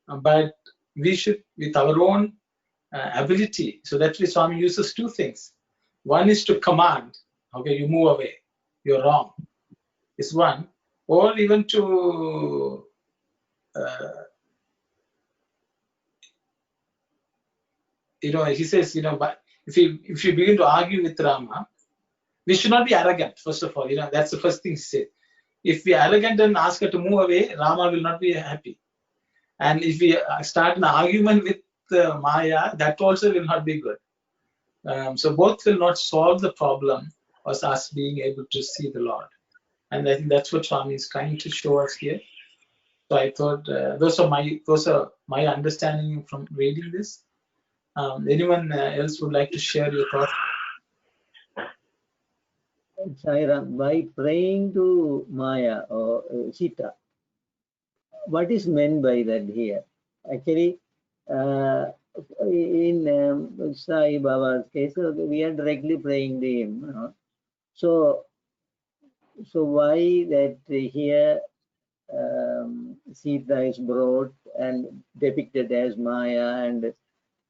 But we should, with our own ability, so that's why Swami uses two things. One is to command, okay, you move away, you're wrong, is one, or even to he says, but if you begin to argue with Rama, we should not be arrogant, first of all. That's the first thing he said. If we are arrogant and ask her to move away, Rama will not be happy. And if we start an argument with Maya, that also will not be good. So both will not solve the problem of us being able to see the Lord. And I think that's what Swami is trying to show us here. So I thought those are my understanding from reading this. Anyone else would like to share your thoughts? Sairam, by praying to Maya or Sita, what is meant by that here? Actually, in Sai Baba's case, we are directly praying to him. So why that here Sita is brought and depicted as Maya, and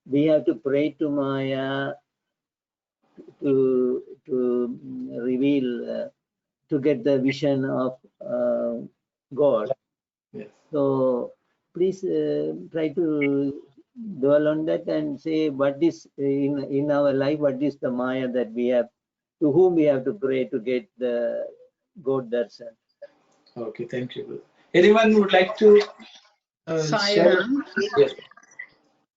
we have to pray to Maya to reveal, to get the vision of God. Yes. So please try to dwell on that and say what is in our life, what is the Maya that we have, to whom we have to pray to get the God darshan. Okay, thank you. Anyone would like to share? Sairam, Yes.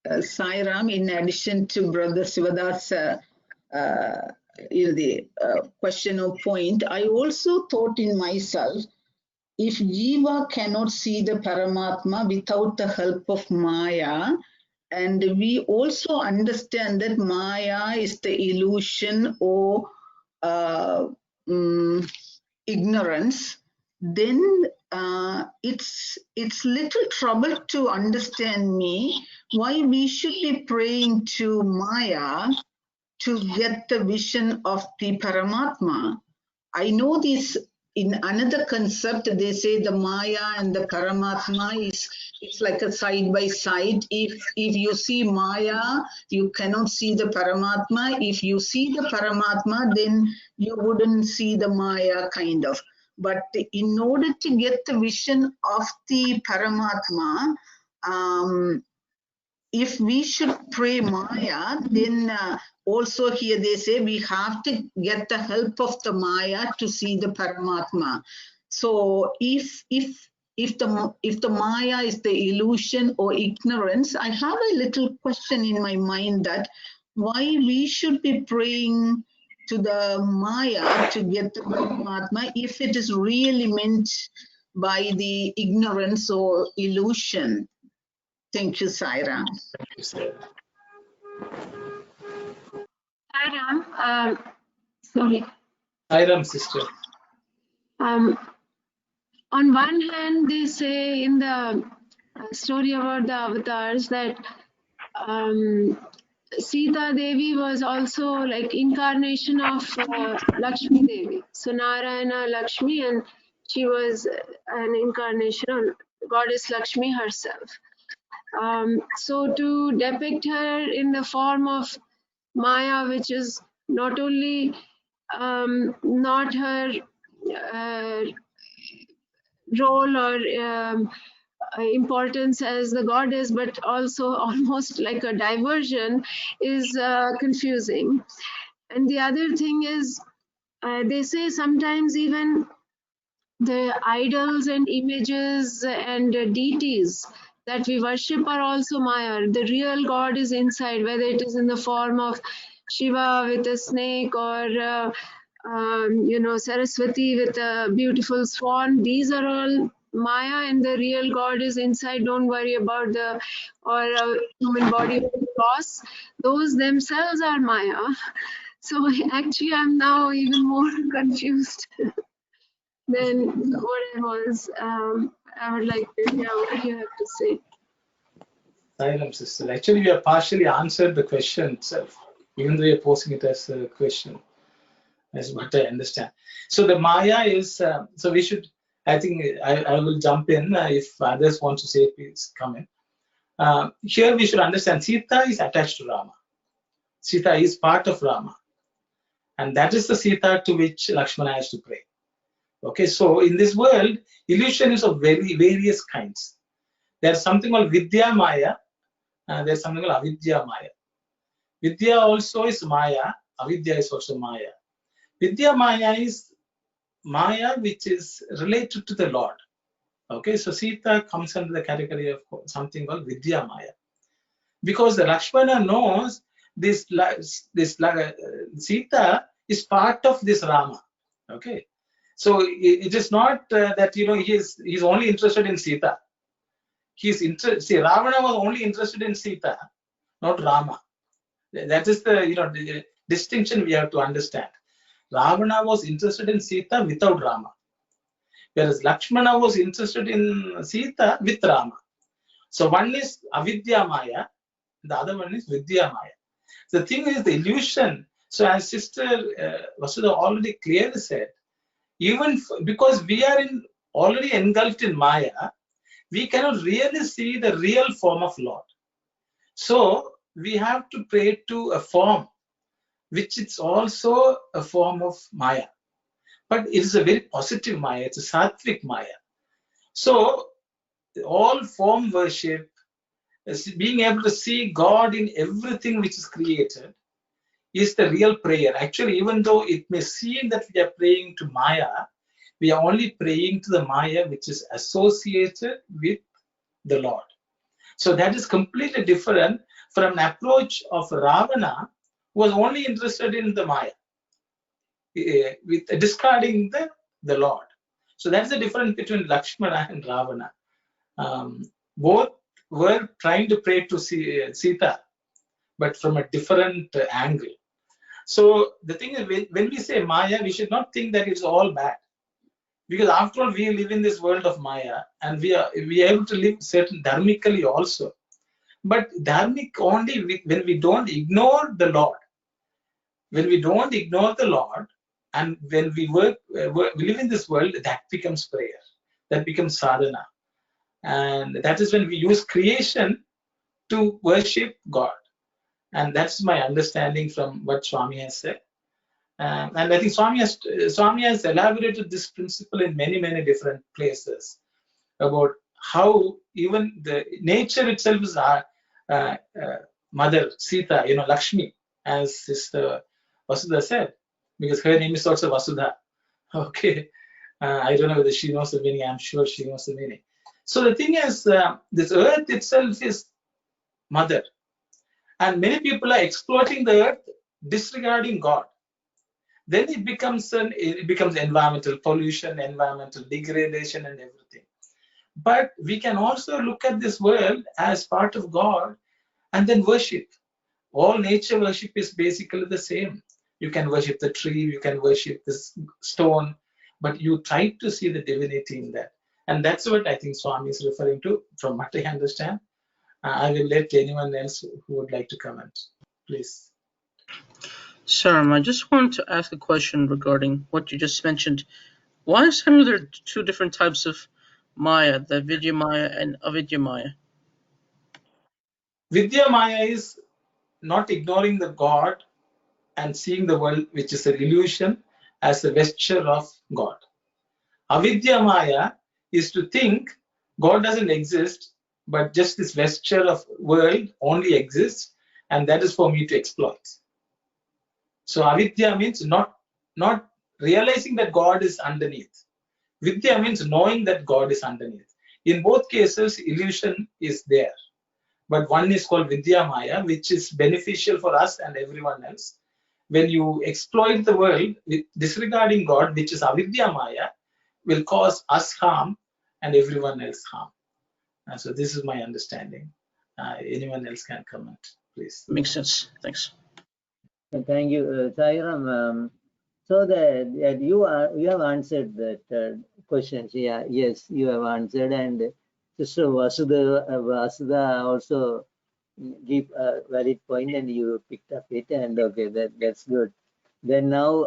Sairam, in addition to Brother Sivadas, the question or point, I also thought in myself, if Jiva cannot see the Paramatma without the help of Maya, and we also understand that Maya is the illusion or ignorance, then it's little trouble to understand me why we should be praying to Maya to get the vision of the Paramatma. I know this in another concept, they say the Maya and the Paramatma it's like a side by side. If you see Maya, you cannot see the Paramatma. If you see the Paramatma, then you wouldn't see the Maya, kind of. But in order to get the vision of the Paramatma, if we should pray Maya, then also here they say we have to get the help of the Maya to see the Paramatma. So if the Maya is the illusion or ignorance, I have a little question in my mind that why we should be praying to the Maya to get the Paramatma if it is really meant by the ignorance or illusion. Thank you, Sairam. Thank you, sir. Sairam, sorry. Sairam, sister. On one hand, they say in the story about the avatars that Sita Devi was also like incarnation of Lakshmi Devi. So Narayana Lakshmi, and she was an incarnation of goddess Lakshmi herself. So to depict her in the form of Maya, which is not only not her role or importance as the goddess, but also almost like a diversion, is confusing. And the other thing is, they say sometimes even the idols and images and deities that we worship are also Maya. The real God is inside, whether it is in the form of Shiva with a snake or Saraswati with a beautiful swan. These are all Maya, and the real God is inside. Don't worry about the human body with a cross. Those themselves are Maya. So actually, I'm now even more confused than what I was. I would like to hear what you have to say. Silent sister. Actually, we have partially answered the question itself, even though you're posing it as a question. That's what I understand. So the Maya is, so we should, I think I will jump in. If others want to say, please come in. Here we should understand Sita is attached to Rama. Sita is part of Rama. And that is the Sita to which Lakshmana has to pray. Okay, so in this world, illusion is of various kinds. There's something called Vidya Maya, and there's something called Avidya Maya. Vidya also is Maya, Avidya is also Maya. Vidya Maya is Maya which is related to the Lord. Okay, so Sita comes under the category of something called Vidya Maya. Because the Lakshmana knows this Sita is part of this Rama. Okay, so it is not that he's only interested in Sita. See, Ravana was only interested in Sita, not Rama. That is the distinction we have to understand. Ravana was interested in Sita without Rama, whereas Lakshmana was interested in Sita with Rama. So one is Avidya Maya, the other one is Vidya Maya. The thing is the illusion. So as Sister Vasudha already clearly said, even because we are already engulfed in Maya, we cannot really see the real form of Lord. So we have to pray to a form which is also a form of Maya. But it is a very positive Maya, it's a Sattvic Maya. So all form worship, being able to see God in everything which is created, is the real prayer. Actually, even though it may seem that we are praying to Maya, we are only praying to the Maya which is associated with the Lord. So that is completely different from an approach of Ravana, who was only interested in the Maya, with discarding the Lord. So that's the difference between Lakshmana and Ravana. Both were trying to pray to Sita, but from a different angle. So the thing is, when we say Maya, we should not think that it's all bad. Because after all, we live in this world of Maya, and we are able to live certain dharmically also. But dharmic only when we don't ignore the Lord. When we don't ignore the Lord, and when we live in this world, that becomes prayer. That becomes sadhana. And that is when we use creation to worship God. And that's my understanding from what Swami has said. And I think Swami has elaborated this principle in many, many different places about how even the nature itself is Mother Sita, Lakshmi, as Sister Vasudha said, because her name is also Vasudha. Okay, I don't know whether she knows the meaning. I'm sure she knows the meaning. So the thing is, this earth itself is Mother, and many people are exploiting the earth, disregarding God. Then it becomes environmental pollution, environmental degradation, and everything. But we can also look at this world as part of God and then worship. All nature worship is basically the same. You can worship the tree, you can worship this stone, but you try to see the divinity in that. And that's what I think Swami is referring to, from what I understand. I will let anyone else who would like to comment, please. Sir, I just wanted to ask a question regarding what you just mentioned. Why is there two different types of Maya, the Vidya Maya and Avidya Maya? Vidya Maya is not ignoring the God and seeing the world, which is an illusion, as a vesture of God. Avidya Maya is to think God doesn't exist, but just this vesture of world only exists, and that is for me to exploit. So avidya means not realizing that God is underneath. Vidya means knowing that God is underneath. In both cases, illusion is there. But one is called Vidya Maya, which is beneficial for us and everyone else. When you exploit the world with disregarding God, which is Avidya Maya, will cause us harm and everyone else harm. So this is my understanding. Anyone else can comment, please. Makes sense. Thanks. Thank you, Sairam. So that you have answered that question. Yeah, yes, you have answered, and Sister Vasudha also give a valid point, and you picked up it, and okay, that's good. Then now,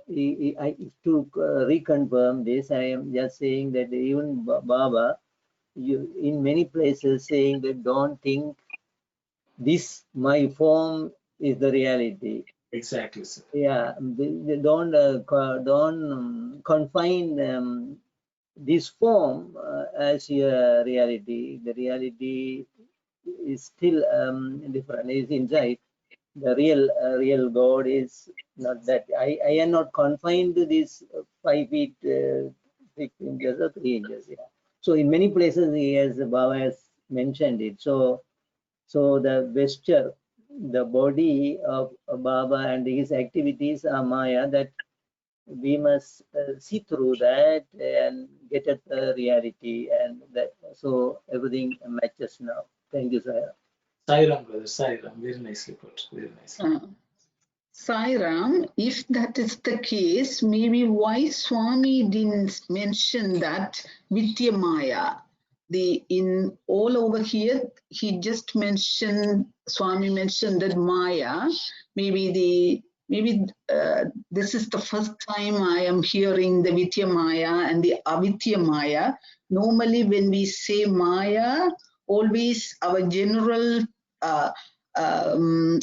to reconfirm this, I am just saying that even Baba, you in many places saying that don't think this my form is the reality. Exactly, sir. Yeah, they don't confine this form as your reality. The reality is still different. Is inside. The real God is not that. I am not confined to this 5 feet 6 inches or 3 inches. Yeah. So in many places, as Baba has mentioned it. So the vesture, the body of Baba and his activities are Maya, that we must see through that and get at the reality, and that so everything matches now. Thank you, Sairam. Sairam, brother, Sairam. Very nicely put. Very nicely. Sairam, if that is the case, maybe why Swami didn't mention that Vidya Maya? In all over here, he just mentioned, Swami mentioned that Maya. Maybe this is the first time I am hearing the Vidya Maya and the Avidya Maya. Normally, when we say Maya, always our general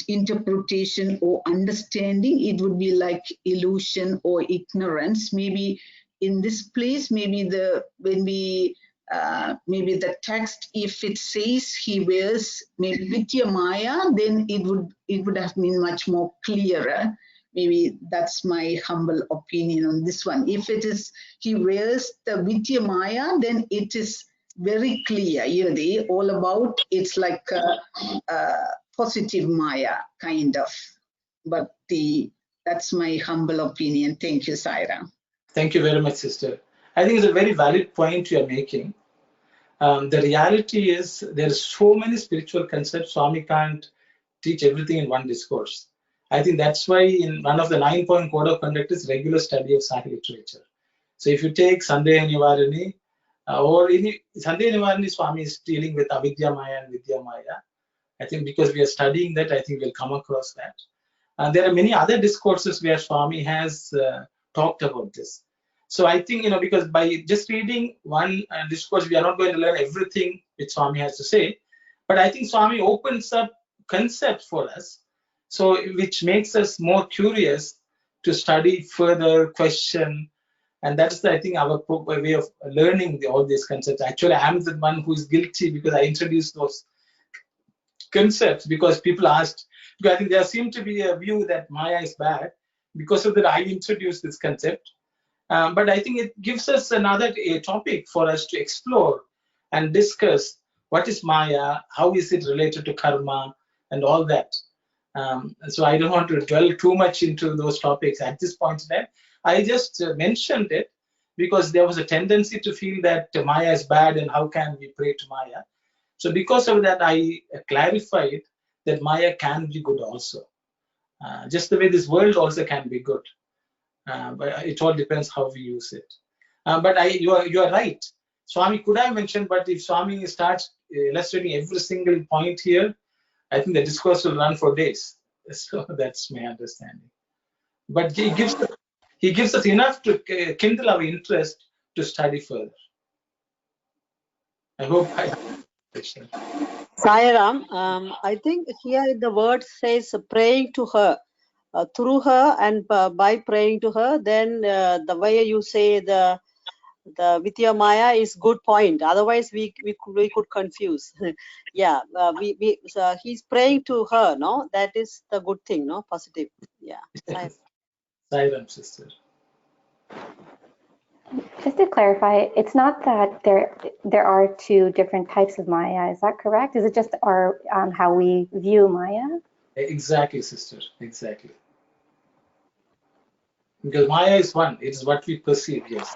interpretation or understanding, it would be like illusion or ignorance. Maybe in this place, maybe maybe the text, if it says he wears maybe Vidya Maya, then it would have been much more clearer. Maybe that's my humble opinion on this one. If it is he wears the Vidya Maya, then it is very clear. All about it's like a positive Maya kind of. But that's my humble opinion. Thank you, Saira. Thank you very much, sister. I think it's a very valid point you are making. The reality is there are so many spiritual concepts, Swami can't teach everything in one discourse. I think that's why in one of the 9-point code of conduct is regular study of Sahih literature. So if you take Sandhya Nivarani, or any Sandhya Nivarani, Swami is dealing with Avidya Maya and Vidya Maya. I think because we are studying that, I think we'll come across that. And there are many other discourses where Swami has talked about this. So I think, because by just reading one discourse, we are not going to learn everything which Swami has to say. But I think Swami opens up concepts for us, so which makes us more curious to study further, question. And that's, I think, our way of learning all these concepts. Actually, I'm the one who is guilty because I introduced those concepts because people asked. Because I think there seemed to be a view that Maya is bad. Because of that, I introduced this concept. But I think it gives us another topic for us to explore and discuss what is Maya, how is it related to karma, and all that. So I don't want to dwell too much into those topics at this point in time. I just mentioned it because there was a tendency to feel that Maya is bad and how can we pray to Maya. So because of that, I clarified that Maya can be good also. Just the way this world also can be good. But it all depends how we use it. But you are right. Swami could have mentioned, but if Swami starts illustrating every single point here, I think the discourse will run for days. So that's my understanding. But he gives us enough to kindle our interest to study further. I hope I. Sairam, I think here the word says praying to her, through her, and by praying to her, then the way you say the The Vidya Maya is good point. Otherwise, we could confuse. Yeah, so he's praying to her. No, that is the good thing. No, positive. Yeah. Sairam, sister. Just to clarify, it's not that there are two different types of Maya. Is that correct? Is it just our how we view Maya? Exactly, sister. Exactly. Because Maya is one. It is what we perceive. Yes.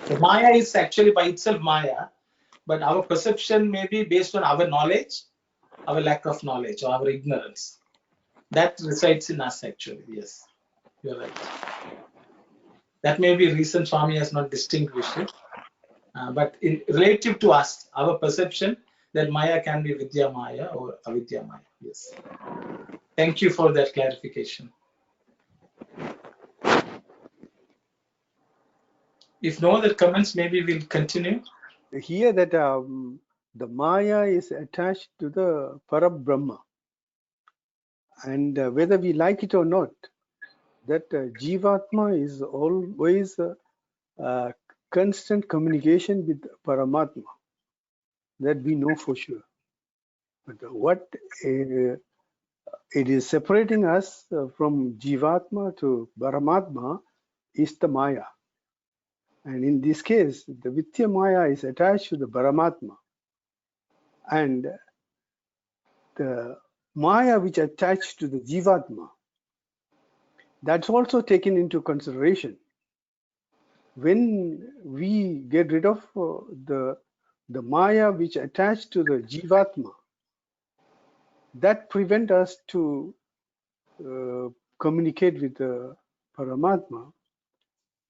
The Maya is actually by itself Maya, but our perception may be based on our knowledge, our lack of knowledge, or our ignorance. That resides in us, actually. Yes, you're right. That may be a reason Swami has not distinguished it. But relative to us, our perception that Maya can be Vidya Maya or Avidya Maya. Yes. Thank you for that clarification. If no other comments, maybe we'll continue. Here that the Maya is attached to the Parabrahma, and whether we like it or not, that Jivatma is always constant communication with Paramatma. That we know for sure. But what it is separating us from Jivatma to Paramatma is the Maya. And in this case, the Vidya Maya is attached to the Paramatma. And the Maya which attached to the Jivatma, that's also taken into consideration. When we get rid of the Maya which attached to the Jivatma, that prevent us to communicate with the Paramatma.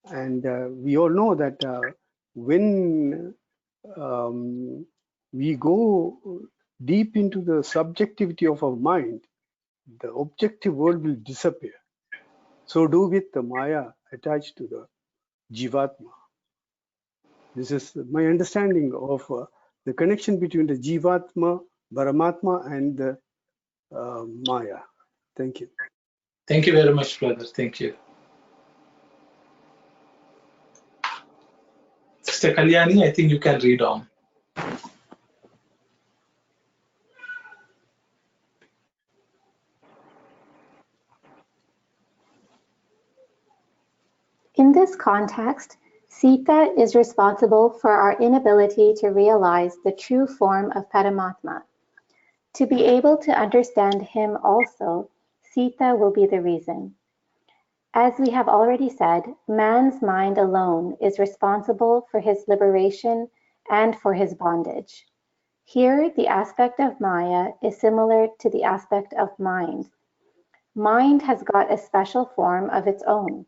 And we all know that when we go deep into the subjectivity of our mind, the objective world will disappear. So do with the Maya attached to the Jivatma. This is my understanding of the connection between the Jivatma, Paramatma, and the Maya. Thank you. Thank you very much, brother. Thank you. Sister Kalyani, I think you can read on. In this context, Sita is responsible for our inability to realize the true form of Paramatma. To be able to understand him also, Sita will be the reason. As we have already said, man's mind alone is responsible for his liberation and for his bondage. Here, the aspect of Maya is similar to the aspect of mind. Mind has got a special form of its own.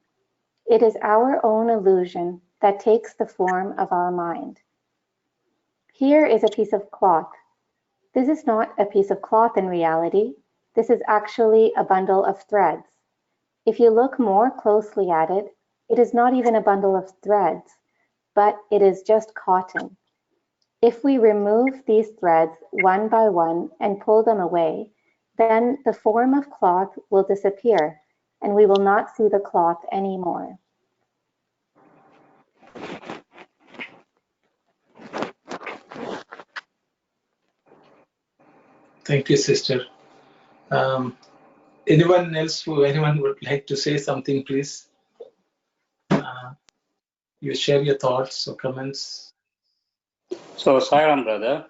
It is our own illusion that takes the form of our mind. Here is a piece of cloth. This is not a piece of cloth in reality. This is actually a bundle of threads. If you look more closely at it, it is not even a bundle of threads, but it is just cotton. If we remove these threads one by one and pull them away, then the form of cloth will disappear, and we will not see the cloth anymore. Thank you, sister. Anyone would like to say something, please? You share your thoughts or comments. So, Sairam, brother.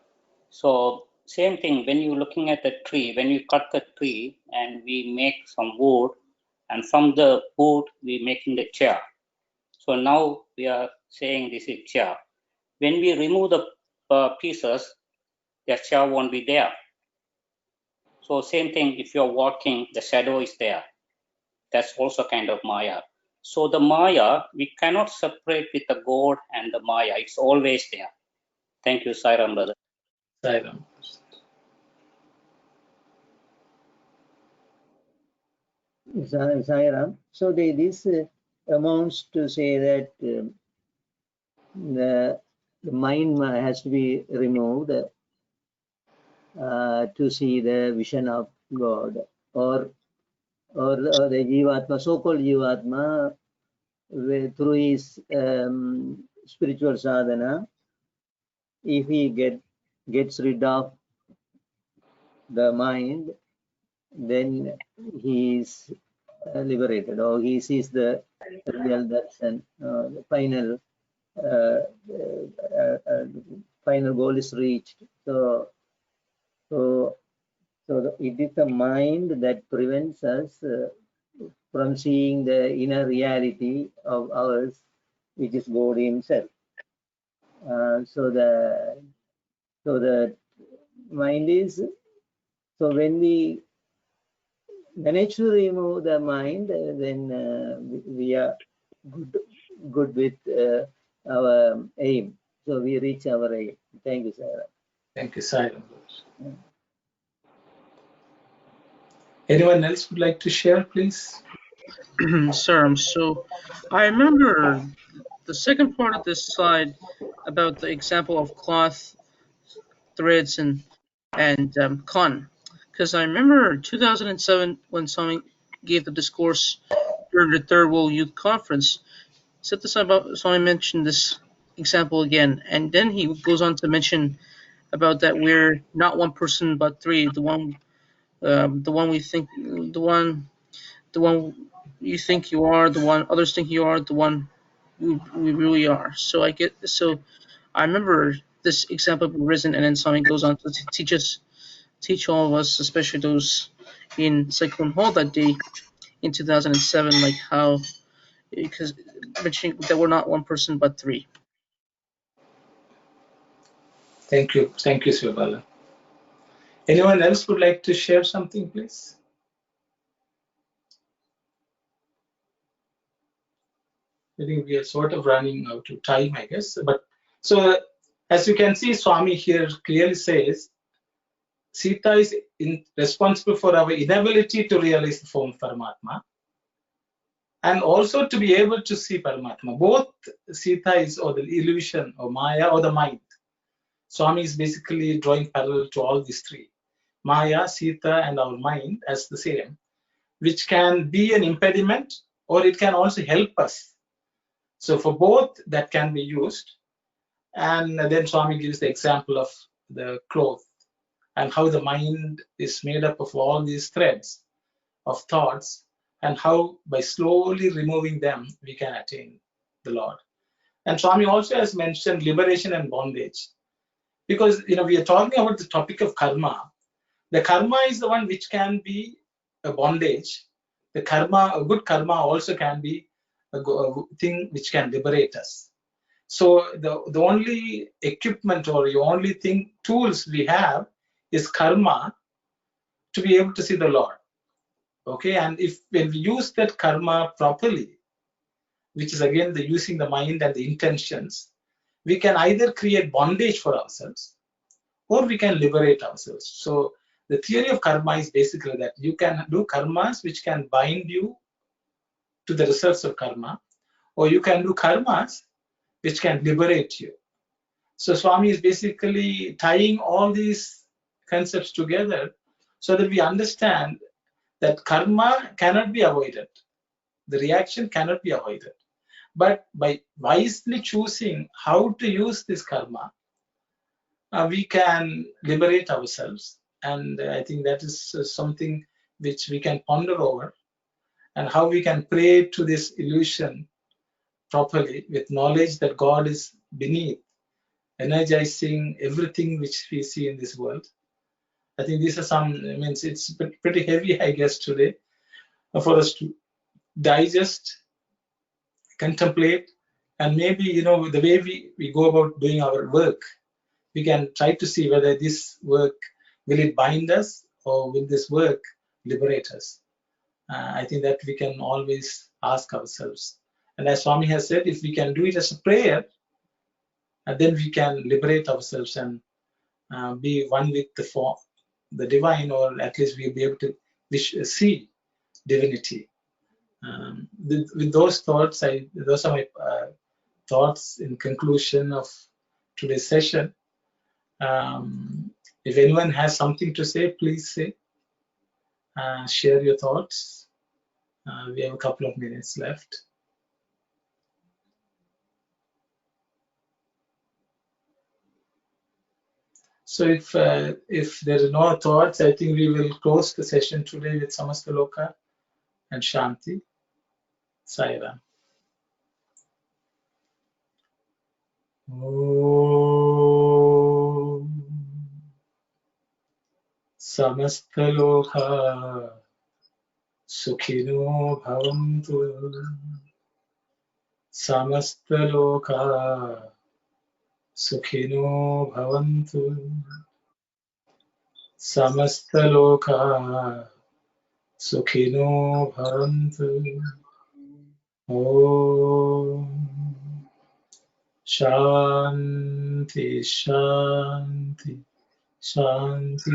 So, same thing, when you're looking at the tree, when you cut the tree and we make some wood, and from the wood, we're making the chair. So now we are saying this is chair. When we remove the pieces, the chair won't be there. So same thing, if you're walking, the shadow is there. That's also kind of Maya. So the Maya, we cannot separate with the God and the Maya. It's always there. Thank you, Sairam, brother. Sairam. Sairam. So this amounts to say that the mind has to be removed to see the vision of God, or the Jivatma, so-called Jivatma, through his spiritual sadhana, if he gets rid of the mind, then he is liberated, or he sees the real darshan, the final goal is reached. So it is the mind that prevents us from seeing the inner reality of ours, which is God Himself. So the mind is, so when we manage to remove the mind, then we are good with our aim. So we reach our aim. Thank you, sir. Thank you, Sai. Anyone else would like to share, please? Sir, so I remember the second part of this slide about the example of cloth, threads, and cotton, because I remember 2007 when Swami gave the discourse during the Third World Youth Conference. Swami mentioned this example again, and then he goes on to mention about that we're not one person but three. The one we think, the one you think you are, the one others think you are, the one we really are. So I remember this example arisen, and then Swami goes on to teach all of us, especially those in Cyclone Hall that day in 2007, like how, because mentioning that we're not one person but three. Thank you, Srivala. Anyone else would like to share something, please? I think we are sort of running out of time, I guess. But so, as you can see, Swami here clearly says, Sita is responsible for our inability to realize the form of Paramatma, and also to be able to see Paramatma. Both Sita is, or the illusion, or Maya, or the mind. Swami is basically drawing parallel to all these three: Maya, Sita, and our mind as the same, which can be an impediment, or it can also help us. So for both, that can be used. And then Swami gives the example of the cloth and how the mind is made up of all these threads of thoughts, and how by slowly removing them, we can attain the Lord. And Swami also has mentioned liberation and bondage, because we are talking about the topic of karma. The karma is the one which can be a bondage. The karma, a good karma, also can be a thing which can liberate us. So the only equipment, or the only tools we have is karma to be able to see the Lord. Okay, and when we use that karma properly, which is again the using the mind and the intentions, we can either create bondage for ourselves, or we can liberate ourselves. So the theory of karma is basically that you can do karmas which can bind you to the results of karma, or you can do karmas which can liberate you. So Swami is basically tying all these concepts together so that we understand that karma cannot be avoided. The reaction cannot be avoided. But by wisely choosing how to use this karma, we can liberate ourselves. And I think that is something which we can ponder over, and how we can pray to this illusion properly with knowledge that God is beneath, energizing everything which we see in this world. I think these are it's pretty heavy, I guess, today for us to digest, contemplate, and maybe, the way we go about doing our work, we can try to see whether this work, will it bind us, or will this work liberate us? I think that we can always ask ourselves. And as Swami has said, if we can do it as a prayer, then we can liberate ourselves and be one with the divine, or at least we'll be able to see divinity. With those thoughts, those are my thoughts in conclusion of today's session. If anyone has something to say, please say. Share your thoughts. We have a couple of minutes left. So if there are no thoughts, I think we will close the session today with Samastaloka and Shanti. Sai Ram. Om Samastaloka Sukhino Bhavantu. Samastaloka Sukhino Bhavantu. Samastaloka Sukhino Bhavantu. Om Shanti Shanti Shanti.